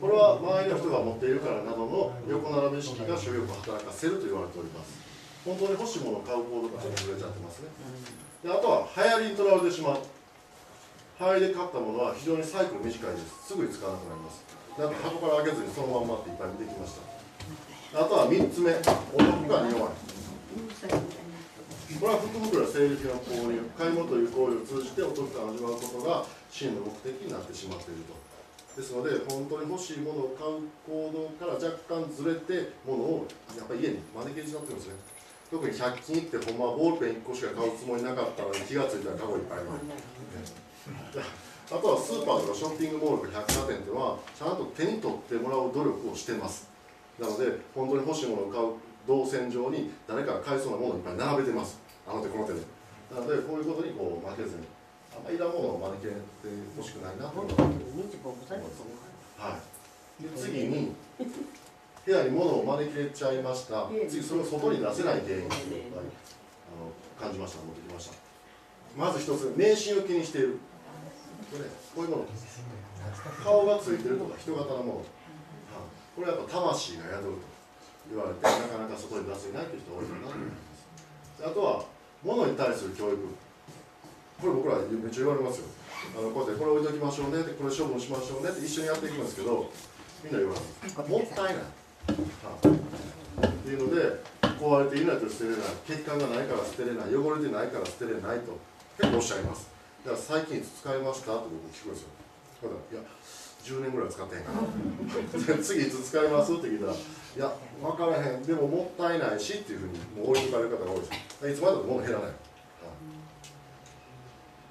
これは周りの人が持っているからなどの横並び意識が所有欲を働かせると言われております。本当に欲しいものを買う行動がちょっとずれちゃってますね。であとは流行りにとらわれてしまう。流行りで買ったものは非常にサイクル短いです。すぐに使わなくなります。なんか箱から開けずにそのまんまっていっぱい見てきました。あとは3つ目、お得感に弱い。これは福袋や整理品の購入、買い物という行為を通じてお得感を味わうことが真の目的になってしまっていると。ですので、本当に欲しいものを買う行動から若干ずれて、ものをやっぱり家に招き入れてしまってるんですね。特に100均行って、ほんまはボールペン1個しか買うつもりなかったのに気がついたらカゴいっぱいある。あとはスーパーとかショッピングモールとか百貨店っていうのはちゃんと手に取ってもらう努力をしてます。なので本当に欲しいものを買う動線上に誰かが買いそうなものをいっぱい並べてます。あの手この手で。なのでこういうことにこう負けずに、あんまりいらんものを招き入れてほしくないなと思います。はい。で次に部屋に物を招き入れちゃいました。次それを外に出せない原因を感じました。持ってきました。まず一つ、迷信を気にしている。こういうもの、顔がついてるとか人型のもの、これはやっぱ魂が宿ると言われて、なかなか外に出せないという人が多いかなと思います。あとは物に対する教育、これ僕らめっちゃ言われますよ。こうやってこれ置いときましょうねって、これ処分しましょうねって一緒にやっていくんですけど、みんな言わない、もったいない、っていうので、壊れていないと捨てれない、血管がないから捨てれない、汚れてないから捨てれないと結構おっしゃいます。だから最近いつ使いましたって僕聞くんですよ。だからいや10年ぐらい使ってへんかな次いつ使いますって聞いたら、いや分からへん、でももったいないしっていうふうにもう置いてかれる方が多いです。いつまでも物減らない。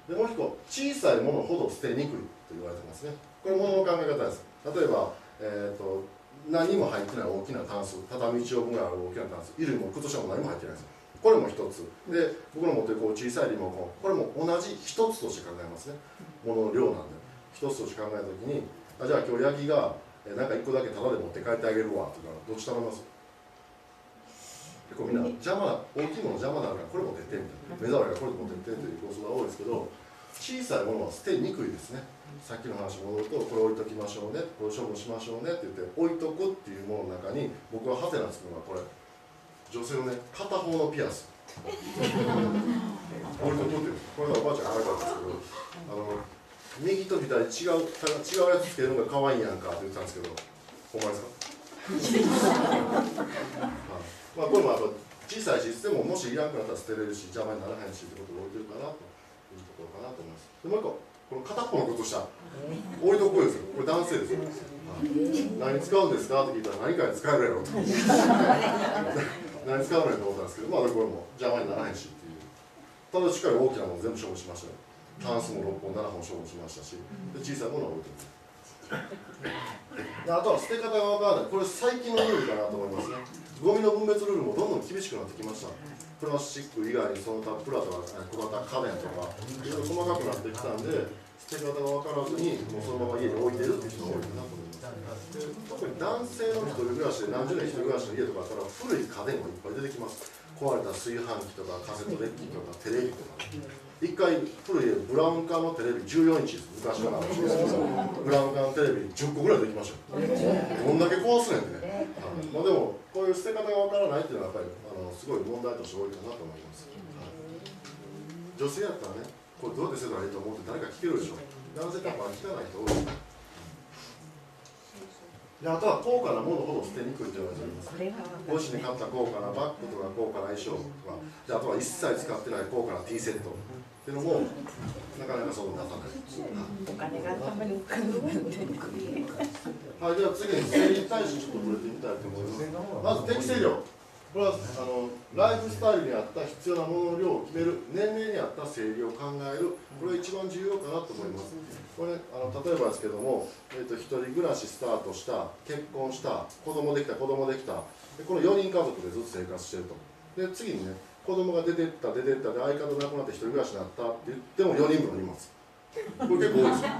でもう一個、小さいものほど捨てにくいと言われてますね。これ物の考え方です。例えば、何も入ってない大きなタンス、畳1畳分ぐらいある大きなタンス、衣類も靴下も何も入ってないです。これも一つで、僕の持ってるこう小さいリモコン、これも同じ一つとして考えますね。物の量なんで一つとして考えたときに、じゃあ今日ヤギがなんか1個だけタダで持って帰ってあげるわって言ったらどっち頼みます？結構みんな邪魔な、大きいもの邪魔だからこれ持ってってみたいな、目障りがこれ持ってってという構想が多いですけど、小さいものは捨てにくいですね。さっきの話に戻ると、これ置いときましょうね、これ処分しましょうねって言って置いとくっていうものの中に、僕はハテナつくのがこれ、女性のね、片方のピアス置いとくっていう、これがおばあちゃんが考えたんですけど、右と左違うやつつけるのが可愛いやんかって言ってたんですけど、ほんまですか？まあこれもやっぱ小さいし、でももしいらんくなったら捨てれるし、邪魔にならへんしってことを置いてるかなというところかなと思います。でもう一個、この片方の靴下、置いとくんですよ。これ男性ですよ。何使うんですかって聞いたら、何かに使えるやろと。何使うのやと思ったんですけど、まあこれも邪魔にならへんしっていう。ただしっかり大きなもの全部処分しましたよ。タンスも6本、7本処分しましたし、で小さいものは置いておく。あとは捨て方が分からない、これ最近のルールかなと思いますね。ゴミの分別ルールもどんどん厳しくなってきました。プラスチック以外にその他プラとか小型家電とかいろいろ細かくなってきたんで、捨て方が分からずにもうそのまま家に置いてるっていう人が多いかなと思います。で特に男性の一人暮らしで何十年一人暮らしの家とかあったら古い家電がいっぱい出てきます。壊れた炊飯器とかカセットデッキとかテレビとか、一回古いブラウン管のテレビ14インチです。昔の話ですけど、ブラウン管のテレビ10個ぐらいできましたよ。どんだけ壊すねんってね。まあでもこういう捨て方がわからないっていうのはやっぱりすごい問題として多いかなと思います。女性やったらね、これどうやって捨てたらいいと思って誰か聞けるでしょ。男性多分聞かない人多いです。であとは高価なものほど捨てにくいと言われております。ご自身で買った高価なバッグとか高価な衣装とか、であとは一切使ってない高価なティーセットっていうのもなかなかそう出さない。お金がたまに浮かんではい、では次に整理に対してちょっと触れてみたいと思います。まず適正量。これはライフスタイルに合った必要なものの量を決める、年齢に合った整理を考える、これが一番重要かなと思います。これ、例えばですけども、一人暮らしスタートした、結婚した、子供できた、この4人家族でずっと生活してると。で、次にね、子供が出てったで相方亡くなって一人暮らしになったって言っても4人分の荷物。これ結構多いですよ。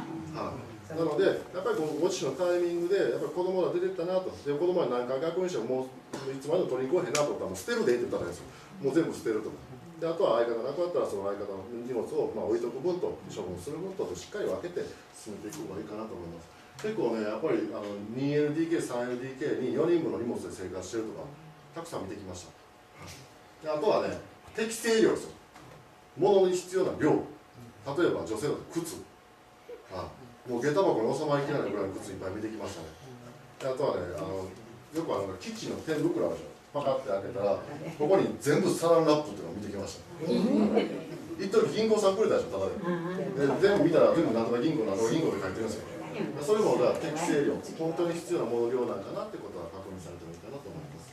なので、やっぱりご自身のタイミングで、やっぱり子供が出てったなと、で子供は何回学校にしても、もういつまでも取りに来へんなと思ったら、もう捨てるでって言ったらいいですよ。もう全部捨てるとか。であとは相方が亡くなったら、その相方の荷物を置いとく分と、処分する分としっかり分けて進めていく方がいいかなと思います。結構ね、やっぱり2LDK、3LDK に4人分の荷物で生活してるとか、たくさん見てきました。であとはね、適正量ですよ。物に必要な量。例えば女性だと靴。もう下駄箱に収まりきらないぐらいの靴いっぱい見てきましたね。であとはね、よくキッチンの天袋あるでしょ。パカって開けたら、ここに全部サランラップっていうのを見てきました。一時銀行さんくれたでしょ、ただで。全部見たら、全部なんとか銀行って書いてるんですよ。それも適正量、本当に必要なもの量なんかなってことは確認されてもいいかなと思います。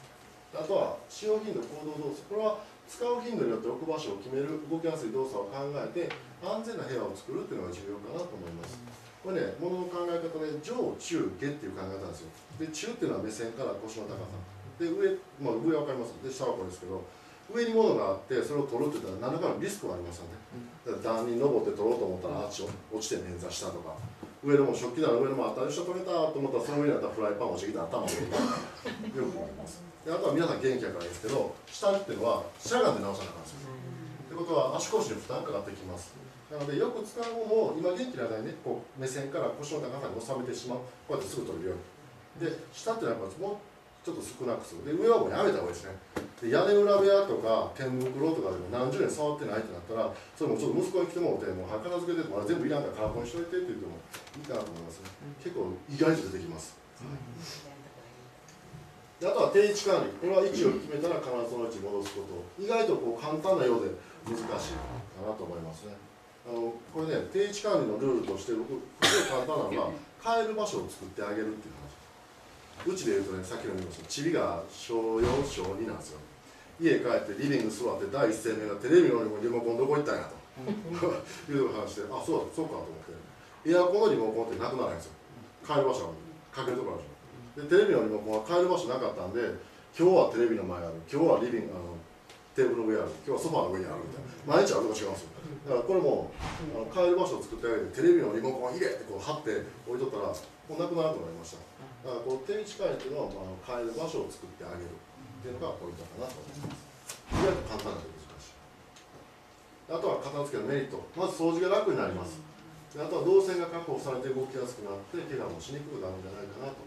あとは、使用頻度、行動動作。これは使う頻度によって置く場所を決める、動きやすい動作を考えて、安全な部屋を作るっていうのが重要かなと思います。これね、物の考え方で上、中、下っていう考え方なんですよ。で、中っていうのは目線から腰の高さ。で、上は分かります。で、下はこれですけど、上に物があって、それを取るって言ったら、何らかのリスクがありますよね。だから段に登って取ろうと思ったら、落ちて捻挫したとか、上でも食器棚の上でもあったら、下取れたと思ったら、その上にあったらフライパン落ちてきたら頭を折るとか、よくあります。で、あとは皆さん元気やからいいですけど、下っていうのは、しゃがんで直さなあかんですよ。ってことは、足腰に負担かかってきます。なので、よく使うものを、今元気な間にね、こう目線から腰の高さに収めてしまう。こうやってすぐ取れるように。で、下っていうのは、もうちょっと少なくする。で、上はもうやめた方がいいですね。で、屋根裏部屋とか天袋とかでも何十年触ってないってなったら、それもちょっと息子に来てもらって、もう片付けてても全部いらんから空っぽにしといてって言ってもいいかなと思いますね。結構意外と出てきます。であとは定位置管理、これは位置を決めたら必ずその位置に戻すこと、意外とこう簡単なようで難しいかなと思いますね。これね、定位置管理のルールとして、僕、すごい簡単なのは、帰る場所を作ってあげるっていう話。うちで言うとね、さっきの言いました、チビが小4、小2なんですよ。家帰ってリビング座って第一声目がテレビのリモコンどこ行ったんやという話して、あ、そうかと思って、エアコンのリモコンってなくならないんですよ。帰る場所かけるところあるでしょ。で、テレビのリモコンは帰る場所なかったんで、今日はテレビの前ある、今日はリビング、テーブルの上ある、今日はソファーの上にあるみたいな、毎日あるとか違うんですよ。だからこれも帰る場所を作ってあげて、テレビのリモコン入れってこう貼って置いとったら、もうなくならなくなりました。だからこの定位置管理っていうのは、帰る場所を作ってあげるっていうのがポイントかなと思います。意外と簡単なけど難しい。あとは片付けのメリット、まず掃除が楽になります。であとは動線が確保されて動きやすくなって、怪我もしにくくなるんじゃないかなと。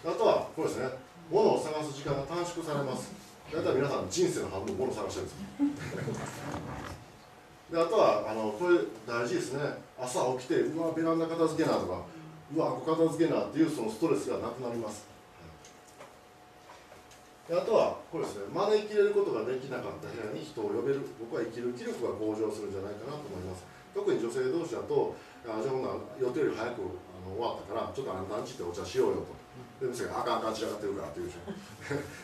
あとはこれですね、物を探す時間が短縮されます。大体皆さん人生の半分物を探してるんですよ。であとはこれ大事ですね。朝起きてうわベランダ片付けなとかうわここ片付けなっていうそのストレスがなくなります。であとはこれですね、招き入れることができなかった部屋に人を呼べる、僕は生きる気力が向上するんじゃないかなと思います。特に女性同士だと、じゃあほな予定より早く終わったからちょっとあんたんちってお茶しようよと。でむしろあかん散らかってるからっていうでしょ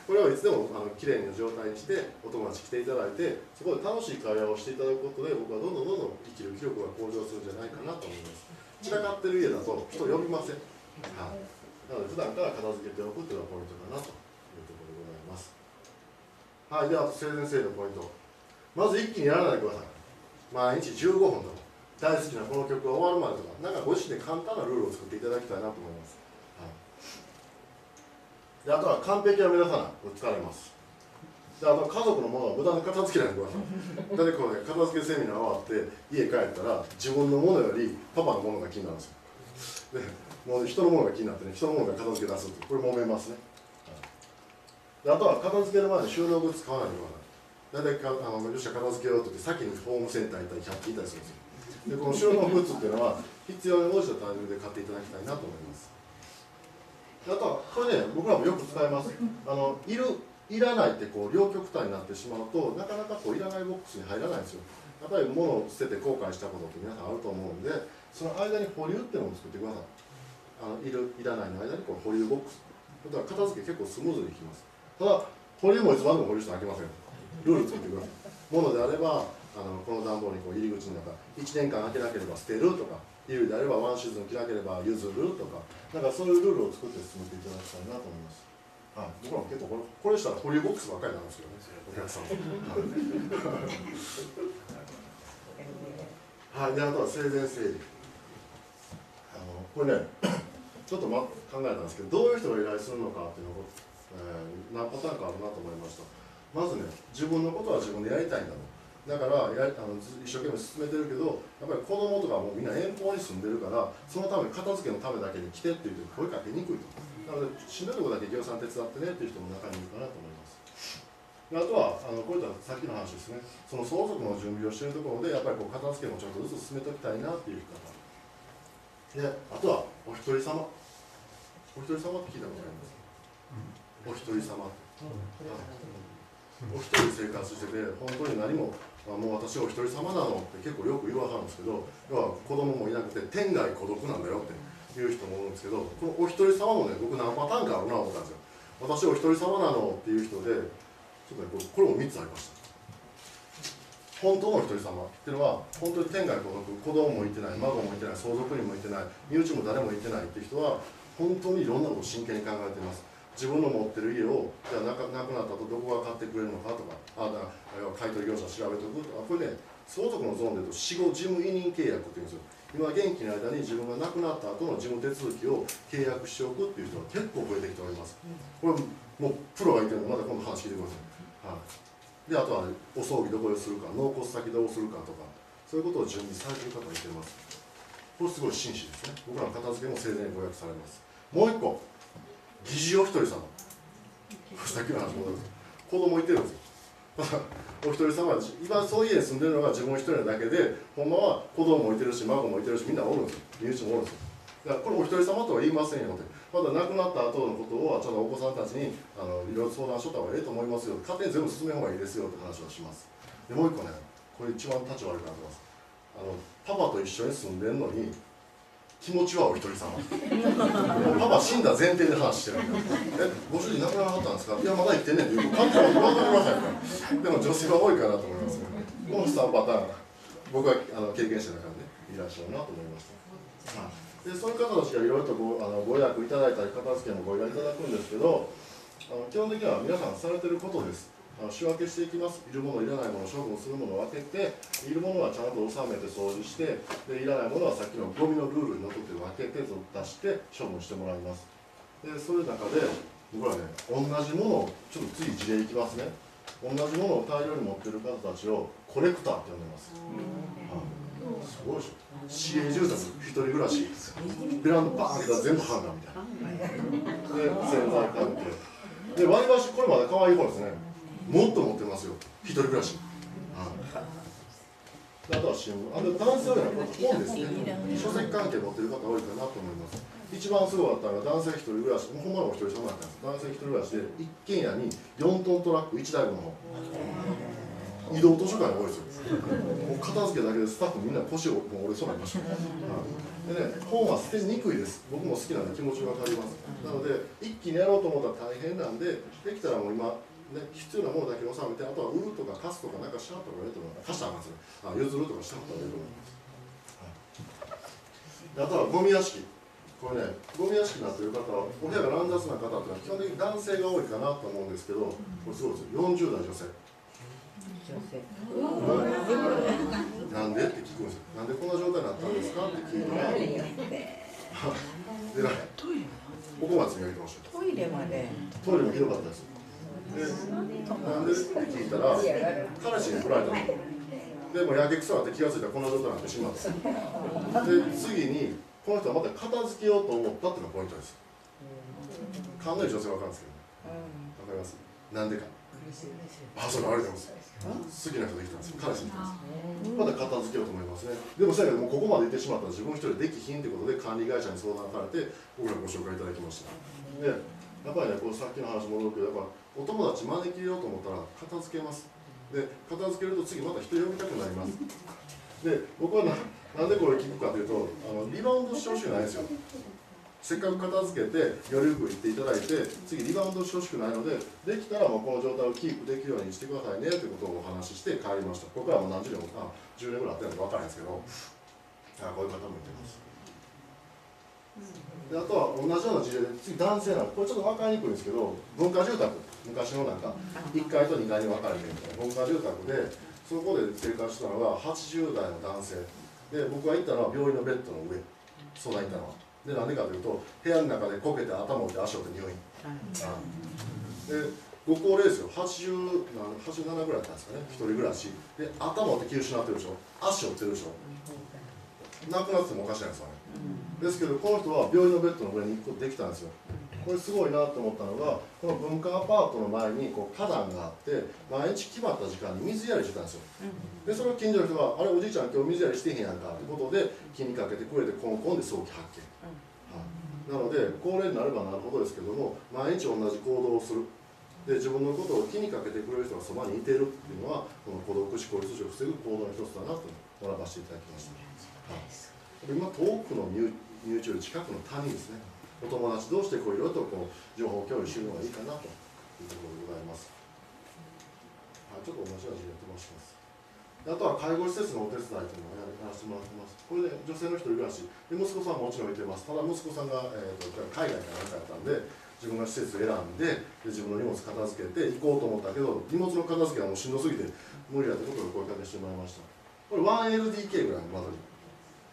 これをいつでもきれいな状態にしてお友達来ていただいて、そこで楽しい会話をしていただくことで僕はどんどん生きる気力が向上するんじゃないかなと思います。散らかってる家だと人呼びません。はい、なので普段から片付けておくっていうのがポイントかなというところでございます。はい、ではあと生前整理のポイント、まず一気にやらないでください。毎日15分とか大好きなこの曲が終わるまでとか、なんかご自身で簡単なルールを作っていただきたいなと思います。であとは完璧は目指さない、これ疲れます。であと家族のものは無駄に片付けないでください。だってこうね、片付けセミナー終わって家帰ったら自分のものよりパパのものが気になるんですよ。でもう人のものが気になってね、人のものが片付け出すって、これ揉めますね。であとは片付ける前に収納グッズ買わないでください。大体よっしゃ片付けようと言って先にホームセンター行ったり100均行ったりするんですよ。でこの収納グッズっていうのは必要に応じたタイミングで買っていただきたいなと思います。あとはこれね、僕らもよく使います。いらないってこう両極端になってしまうと、なかなかこういらないボックスに入らないんですよ。やっぱり物を捨てて後悔したことって皆さんあると思うんで、その間に保留っていうのを作ってください。いらないの間にこう保留ボックス。だから片付け結構スムーズにいきます。ただ保留もいつまでも保留して開けません。ルール作ってください。ものであればこの段ボールにこう入り口の中1年間開けなければ捨てるとか、衣類であればワンシーズン着なければ譲るとか、なんかそういうルールを作って進めていただきたいなと思います。はい、僕らも結構これしたら保留ボックスばっかりなんですけどね、お客さんはい、であとは生前整理。これねちょっと考えたんですけど、どういう人が依頼するのかっていうのを、何パターンかあるなと思いました。まずね、自分のことは自分でやりたいんだろう。だから一生懸命進めてるけど、やっぱり子供とかもみんな遠方に住んでるから、そのため片付けのためだけに来てって言って声かけにくいと。なのでしんどいとこだけ業さん手伝ってねっていう人も中にいるかなと思います。であとはこういったさっきの話ですね、その相続の準備をしているところでやっぱりこう片付けもちょっとずつ進めておきたいなっていう方で、あとはお一人様。お一人様って聞いたことあります？お一人様って、お一人生活してて本当に何ももう私お一人様なのって結構よく言わはるんですけど、要は子供もいなくて天涯孤独なんだよっていう人もいるんですけど、このお一人様もね、僕何パターンかあるなと思ったんですよ。私お一人様なのっていう人で、ちょっとね、これも3つありました。本当のお一人様っていうのは、本当に天涯孤独、子供もいてない、孫もいてない、相続人もいてない、身内も誰もいてないっていう人は、本当にいろんなことを真剣に考えています。自分の持ってる家をじゃあ亡くなった後どこが買ってくれるのかとか、買取業者調べておくとか、これね、相続のゾーンでいうと死後事務委任契約っていうんですよ。今元気の間に自分が亡くなった後の事務手続きを契約しておくっていう人が結構増えてきております。これもうプロがいてるのでまた今度話聞いてください。はい、であとはお葬儀どこでするか、納骨先どうするかとか、そういうことを準備されている方がいてます。これすごい紳士ですね。僕らの片付けも盛大にご予約されます。もう一個、疑似お一人様。さっきの話戻るんです子供いてるんですよお一人様今そういう家に住んでるのが自分一人なだけでほんまは子供もいてるし孫もいてるしみんなおるんですよ身内もおるんですよだからこれお一人様とは言いませんよってまだ亡くなった後のことをちゃんとお子さんたちにいろいろ相談しとった方がいいと思いますよ勝手に全部進めた方がいいですよって話をしますでもう一個ねこれ一番立ち悪いかなと思いますパパと一緒に住んでるのに気持ちはお一人様パパ死んだ前提で話してるみたいなご主人亡くならはったんですかいやまだ生きてんねんっていう簡単に言わないでくださいねでも女性は多いかなと思いますねこの3パターン僕は経験者だからねいらっしゃるなと思いました、でそういう方たちがいろいろとご予約いただいたり片付けもご依頼いただくんですけど基本的には皆さんされてることです仕分けしていきますいるものいらないもの処分するものを分けているものはちゃんと収めて掃除してでいらないものはさっきのゴミのルールにのっとって分けて出して処分してもらいますでそういう中で僕らね同じものをちょっと次事例いきますね同じものを大量に持ってる方たちをコレクターって呼んでます、すごいでしょ市営住宅一人暮らしベランダバーンって全部ハンガーみたいなで洗剤関係で割り箸これまで可愛い方ですねもっと持ってますよ一人暮らし、あとは新聞男性は本ですね書籍関係持ってる方多いかなと思います一番すごかったのが男性一人暮らしほんまのお一人様だったんです男性一人暮らしで一軒家に4トントラック1台分の本移動図書館が多いですよもう片付けだけでスタッフみんな腰をもう折れそうになりました、でね本は捨てにくいです僕も好きなんで気持ちが分かりますなので一気にやろうと思ったら大変なんでできたらもう今必要なものだけ収めてあとは売るとか貸すとかなんかしちゃった方がいいと思います貸したらあかんですね譲るとかしちゃった方がいいと思います、あとはゴミ屋敷これねゴミ屋敷になっている方はお部屋が乱雑な方っていうのは基本的に男性が多いかなと思うんですけどこれすごいですよ40代女性なんでって聞くんですよなんでこんな状態になったんですかって聞いたらでここまで積み上げてましたトイレまでトイレもひどかったですでなんでって聞いたら彼氏に振られたのでもやけくそなって気がついたらこんな状態になってしまったで次にこの人はまた片付けようと思ったっていうのがポイントです考える女性は分かるんですけどね分かりますなんでかそれありがとうございます好きな人できたんですよ彼氏できたんですまだ片付けようと思いますねでもそやけどもうここまで行ってしまったら自分一人でできひんってことで管理会社に相談されて僕らご紹介いただきましたでやっぱりねこうさっきの話戻るけどやっぱお友達招きようと思ったら片付けますで片付けると次また人呼びたくなりますで僕はなんでこれ聞くかというとリバウンドしてほしくないんですよせっかく片付けてよりよく言っていただいて次リバウンドしてほしくないのでできたらもうこの状態をキープできるようにしてくださいねということをお話しして帰りました僕はもう何十年も10年ぐらいあってるのか分からないですけどこういう方もいてますであとは同じような事例で次男性なんこれちょっと分かりにくいんですけど文化住宅昔のなんか1階と2階に分かれてみたいな文化住宅でそこで生活したのが80代の男性で僕が行ったのは病院のベッドの上相談行ったのはでなんでかというと部屋の中でこけて頭を打って足を折って入院でご高齢ですよ87ぐらいだったんですかね一人暮らしで頭を折って気失ってるでしょ足折ってるでしょ亡くなっててもおかしいんですよねですけどこの人は病院のベッドの上に1個できたんですよこれすごいなと思ったのがこの文化アパートの前にこう花壇があって毎日決まった時間に水やりしてたんですよでそれを近所の人が「あれおじいちゃん今日水やりしてへんやんか」ってことで気にかけてくれてコンコンで早期発見、なので高齢になればなるほどですけども毎日同じ行動をするで自分のことを気にかけてくれる人がそばにいてるっていうのはこの孤独死孤立死を防ぐ行動の一つだなと学ばせていただきました、今遠くの身内より近くの他人ですねお友達同士でいろいろと情報共有するのがいいかなというところでございます。ちょっと同じような事例やってまします。あとは介護施設のお手伝いというのをやらせてもらってます。これで女性の一人暮らしで息子さんももちろんいてます。ただ息子さんが、海外から何かやったんで自分が施設を選んで自分の荷物片付けて行こうと思ったけど荷物の片付けはもうしんどすぎて無理だということで声かけしてもらいました。これ 1LDK ぐらいの間取り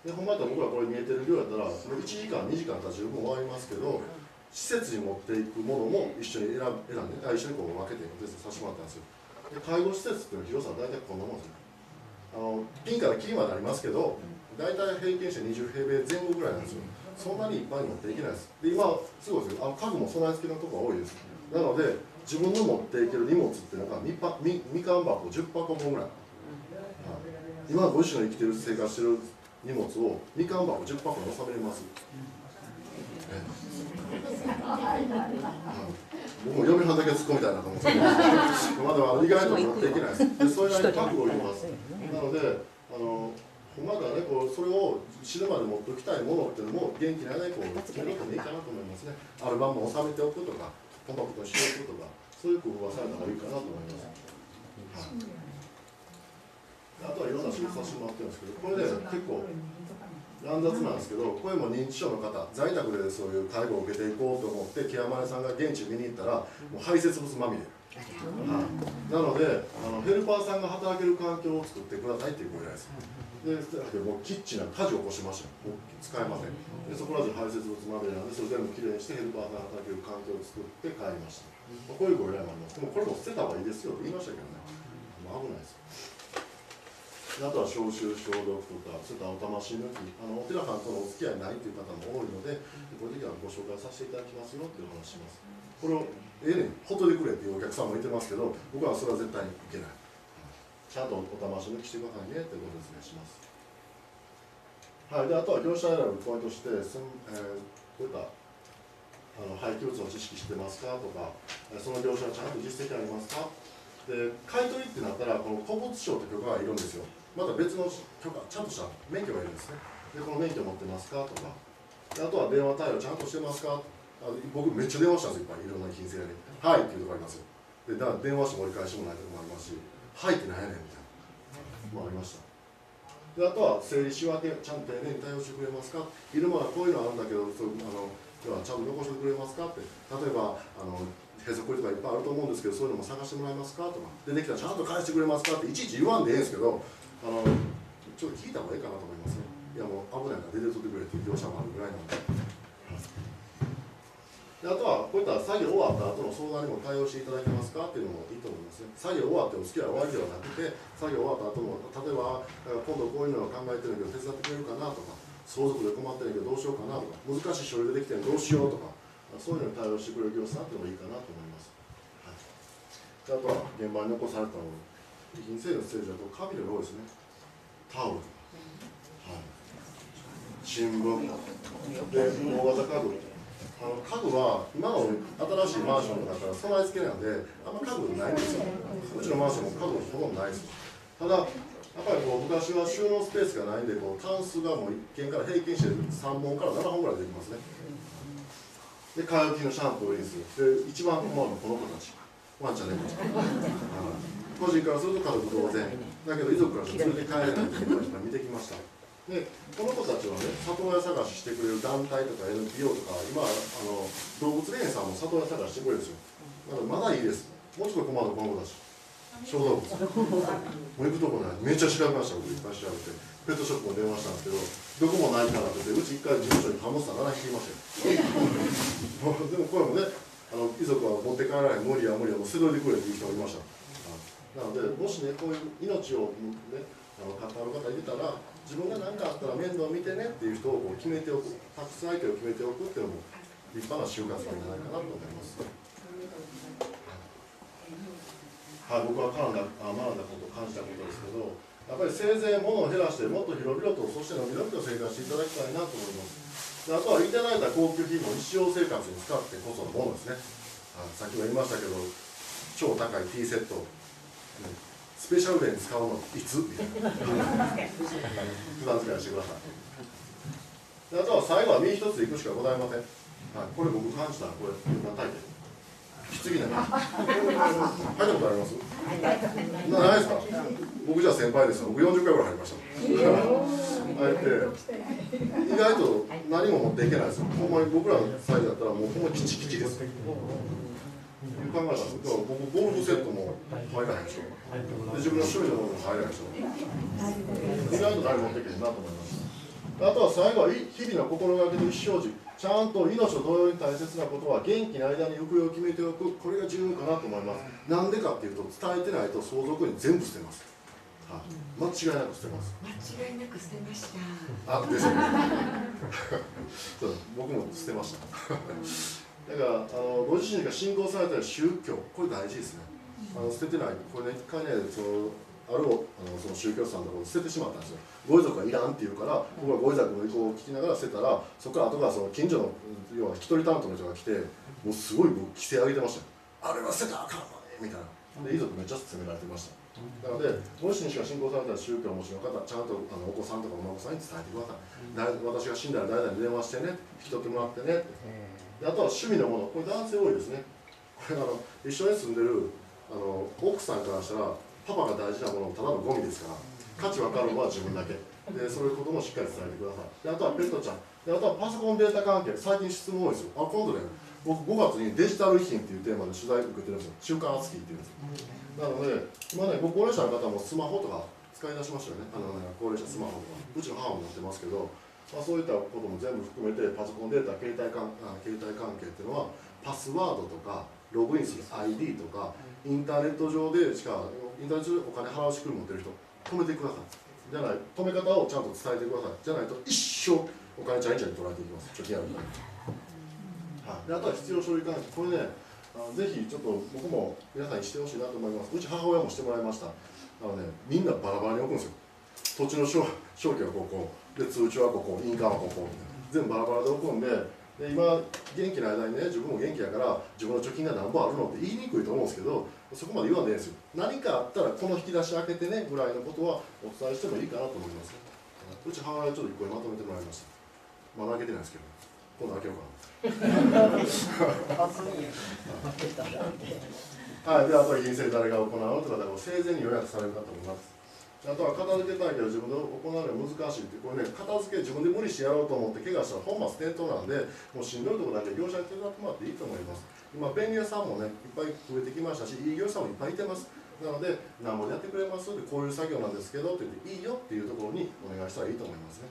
でほんまやったら僕らこれ見えてる量やったら1時間2時間経ったら十分終わりますけど施設に持っていくものも一緒に選んで一緒にこう分けてお手伝いさせてもらったんですよで介護施設っていうの広さは大体こんなもんですねピンからキリまでありますけど大体平均して20平米前後ぐらいなんですよそんなにいっぱいに持っていけないですで今すごいですよ家具も備え付けのところが多いですなので自分の持っていける荷物っていうのがみかん箱10箱分ぐらい、今ご自身の生きてる生活してる荷物をみかん箱10箱に収めれます。僕も嫁はんだけ突っ込みたいなと思うんですけどまだ意外と持っていけないです。でそれなりに覚悟を入れます。なのでまだねそれを死ぬまで持っておきたいものっていうのも元気な間に決めるといいかなと思いますね。アルバムを収めておくとかコンパクトにしておくとかそういう工夫はされた方がいいかなと思います。あとはいろんな仕事させてもらってるんですけど、これね結構乱雑なんですけど、これも認知症の方在宅でそういう介護を受けていこうと思ってケアマネさんが現地見に行ったらもう排泄物まみれ、なのでヘルパーさんが働ける環境を作ってくださいっていうご依頼です。でもうキッチンなんか家事を起こしました。もう使えません。でそこら中排泄物まみれなんで、それ全部きれいにしてヘルパーさんが働ける環境を作って帰りました。こういうご依頼もあります。でもこれも捨てた方がいいですよって言いましたけどね、危ないです。あとは消臭消毒とか、そういったお魂抜き、お寺さんとのお付き合いないという方も多いので、こういう時はご紹介させていただきますよっていう話します。これをほっといてくれっていうお客さんもいてますけど、僕はそれは絶対にいけない。ちゃんとお魂抜きしてくださいねってご説明します。はい、であとは業者選ぶポイントとして、こういった廃棄物の知識知ってますかとか、その業者はちゃんと実績ありますか。で買い取りってなったら、この古物商って許可がいるんですよ。また別の許可、ちゃんとした免許がいるんですね。でこの免許持ってますかとか、あとは電話対応ちゃんとしてますか。僕めっちゃ電話したんですよ、いっぱいいろんな金星屋に。はいっていうところありますよ。でだから電話しても折り返しもないところもありますし、はいってなんやねんみたいなのもありました。であとは整理仕分け、ちゃんと丁寧に対応してくれますか。いるものはこういうのあるんだけど、要はちゃんと残してくれますかって。例えばへそくりとかいっぱいあると思うんですけど、そういうのも探してもらえますかとか、でできたらちゃんと返してくれますかっていちいち言わんでいいんですけど、ちょっと聞いた方がいいかなと思いますね。いやもう危ないから出て取ってくれっていう業者もあるぐらいなんで。であとはこういった作業終わった後の相談にも対応していただけますかっていうのもいいと思いますね。作業終わってお付き合い終わりではなくて、作業終わった後も、例えば今度こういうのを考えてるけど手伝ってくれるかなとか、相続で困ってるけどどうしようかなとか、難しい書類でできてるのどうしようとか、そういうのに対応してくれる業者さんっていうのもいいかなと思います。はい、であとは現場に残されたもの、遺品整理のステージだと紙類が多いですね。タオルとか、はい、新聞で大型家具。家具は今の新しいマンションとかだったら備え付けなんであんま家具ないんですよ。うちのマンションも家具ほとんどないです。ただやっぱり昔は収納スペースがないんでタンスがもう1軒から平均して3本から7本ぐらいできますね。で替え置きのシャンプーリンスで一番困るのこの子たち、ワンちゃん猫ちゃん、個人からすると家族同然だけど遺族からすると連れて帰れないっていうのを見てきました。でこの子たちはね、里親探ししてくれる団体とか NPO とか、今動物連鎖も里親探してくれるんですよ。だからまだいいです。もうちょっと困るこの子たち。小動物。もう行くとこない。めっちゃ調べました、僕いっぱい調べて。ペットショップも電話したんですけど、どこもないからって言って、うち1回事務所にハムスター7匹いましたよ。でもこれもね、遺族は持って帰らない、無理や無理や、もう捨てといてくれっていう人がいました。なので、もしね、こういう命をね、関わる方いたら、自分が何かあったら面倒見てねっていう人を決めておく、託す相手を決めておくっていうのも立派な就活なんじゃないかなと思います。はい、僕は学んだこと、感じたことですけど、やっぱりせいぜい物を減らして、もっと広々と、そしてのびのびと生活していただきたいなと思います。であとはいただいた高級品も日常生活に使ってこそのものですね。さっきも言いましたけど、超高いティーセット。スペシャルデーに使うのいつみたいな普段使いしてください。であとは最後は身一つでいくしかございません。これ僕感じたらこれ何体験棺なんか入ったことあります？ないですか？僕じゃあ先輩ですよ。僕40回ぐらい入りました。入って意外と何も持っていけないですよ。ほんまに僕らのサイズだったらもうほんまキチキチです。考えたんですけど、僕ゴルフセットも入らないでしょ。で自分の趣味のものも入らないでしょ。意外と誰も持っていけへんなと思います。あとは最後は日々の心がけと意思表示。ちゃんと命と同様に大切なことは元気な間に行方を決めておく。これが重要かなと思います。なんでかっていうと伝えてないと相続に全部捨てます。間違いなく捨てます。間違いなく捨てました。ですよね。僕も捨てました。だからご自身が信仰された宗教、これ大事ですね。捨ててない、これね、一回ね、その宗教さんのところ捨ててしまったんですよ。ご遺族がいらんって言うから、僕はご遺族の意向を聞きながら捨てたら、そこから後からその近所の要は一人担当の人が来て、もうすごい僕規制上げてましたよ。あれは捨てたらあかんのねみたいな。で遺族めっちゃ責められてました。なので、ご自身しか信仰された宗教をお持ちの方、ちゃんとお子さんとかお孫さんに伝えてください。私が死んだら誰々に電話してね、引き取ってもらってね。であとは趣味のもの、これ男性多いですね。これ一緒に住んでる奥さんからしたら、パパが大事なもの、ただのゴミですから、価値分かるのは自分だけ。で、そういうこともしっかり伝えてください。であとはペットちゃん。であとはパソコンデータ関係、最近質問多いですよ。今度ね、僕5月にデジタル遺品っていうテーマで取材受けてるんですよ。週刊アスキーっていうんですよ。なので、今ね、ご高齢者の方もスマホとか使い出しましたよね。高齢者スマホとか。うちの母も持ってますけど、そういったことも全部含めて、パソコンデータ、携帯関係っていうのは、パスワードとか、ログインする ID とか、インターネット上でしか、インターネット上でお金払う仕組み持ってる人、止めてください。じゃない、止め方をちゃんと伝えてください。じゃないと一生お金ちゃいちゃいに取られていきます。貯金あるから。であとは必要書類関係、これね、ぜひちょっと僕も皆さんにしてほしいなと思います。うち母親もしてもらいました。みんなバラバラに置くんですよ。土地の証券はここ、で通帳はここ、印鑑はここ、全部バラバラで置くんで、今、元気な間にね、自分も元気やから、自分の貯金が何本あるのって言いにくいと思うんですけど、そこまで言わないんですよ。何かあったら、この引き出し開けてねぐらいのことはお伝えしてもいいかなと思います。うち母親ちょっと一個まとめてもらいました。まだ開けてないですけど、今度開けようかな。はい、であとは陰性誰が行うのとかでも生前に予約されるかと思います。あとは片付けたいけど自分で行うのは難しいって、これね、片付け自分で無理してやろうと思って怪我したら本末転倒なんで、もうしんどいところだけ業者に手伝ってもらっていいと思います。今、便利屋さんもね、いっぱい増えてきましたし、いい業者さんもいっぱいいてます。なので、何もやってくれますで、こういう作業なんですけどって言って、いいよっていうところにお願いしたらいいと思いますね。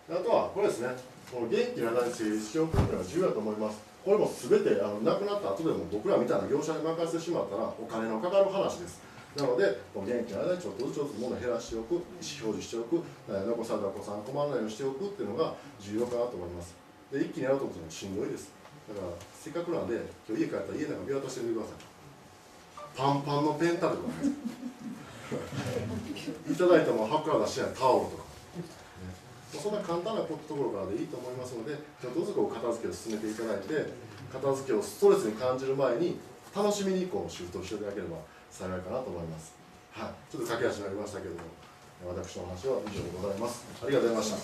あとは、これですね、この元気な間に整理しておくっていうのが重要だと思います。これも全て亡くなった後でも僕らみたいな業者に任せてしまったらお金のかかる話です。なので、元気な間にちょっとずつ物を減らしておく、意思表示しておく、残されたお子さん困らないようにしておくっていうのが重要かなと思います。で、一気にやろうと思ってもしんどいです。だから、せっかくなんで、今日家帰ったら家の中見渡してみてください。パンパンのペン立てとかね。いただいたもの箱から出してないタオルとか。そんな簡単なところからでいいと思いますので、ちょっとずつ片付けを進めていただいて、片付けをストレスに感じる前に楽しみにシフトしていただければ幸いかなと思います。はい、ちょっと駆け足になりましたけれども、私の話は以上でございます。ありがとうございました。はい、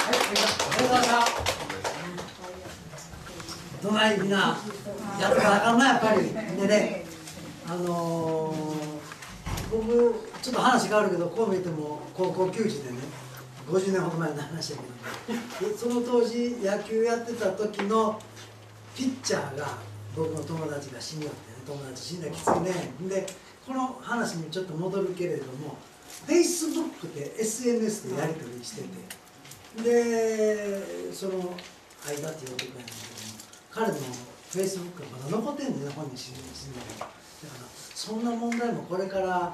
ありがとうございました。どないみんなやったらあかんな、やっぱり。でね、僕ちょっと話変わるけど、こう見ても高校球児でね、50年ほど前の話だけど、その当時野球やってた時のピッチャーが僕の友達が死によってね、友達死んだらきついね。でこの話にちょっと戻るけれども、Facebook で SNS でやり取りしてて、でその間っていう男なんだけども、彼の Facebook がまだ残ってんのね、本人死んだら。だからそんな問題もこれから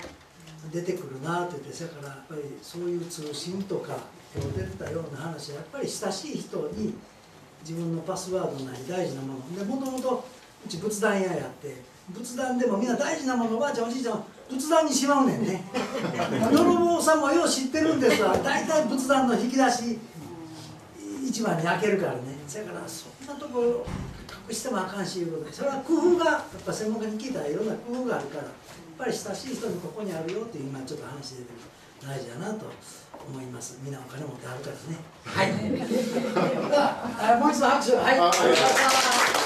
出てくるなって言って、だからやっぱりそういう通信とか今日出てたような話はやっぱり親しい人に自分のパスワードなり大事なもので、もともとうち仏壇屋やって、仏壇でもみんな大事なもの、おばあちゃんおじいちゃん仏壇にしまうねんね。泥棒さんもよう知ってるんですわ。大体仏壇の引き出し一番に開けるからね。だからそんなところ隠してもあかんしいうことで、それは工夫がやっぱ専門家に聞いたらいろんな工夫があるから、やっぱり親しい人にここにあるよっていう今ちょっと話出てる大事だなと思います。みんなお金持ってあるからね。はい。もう一度拍手。はい。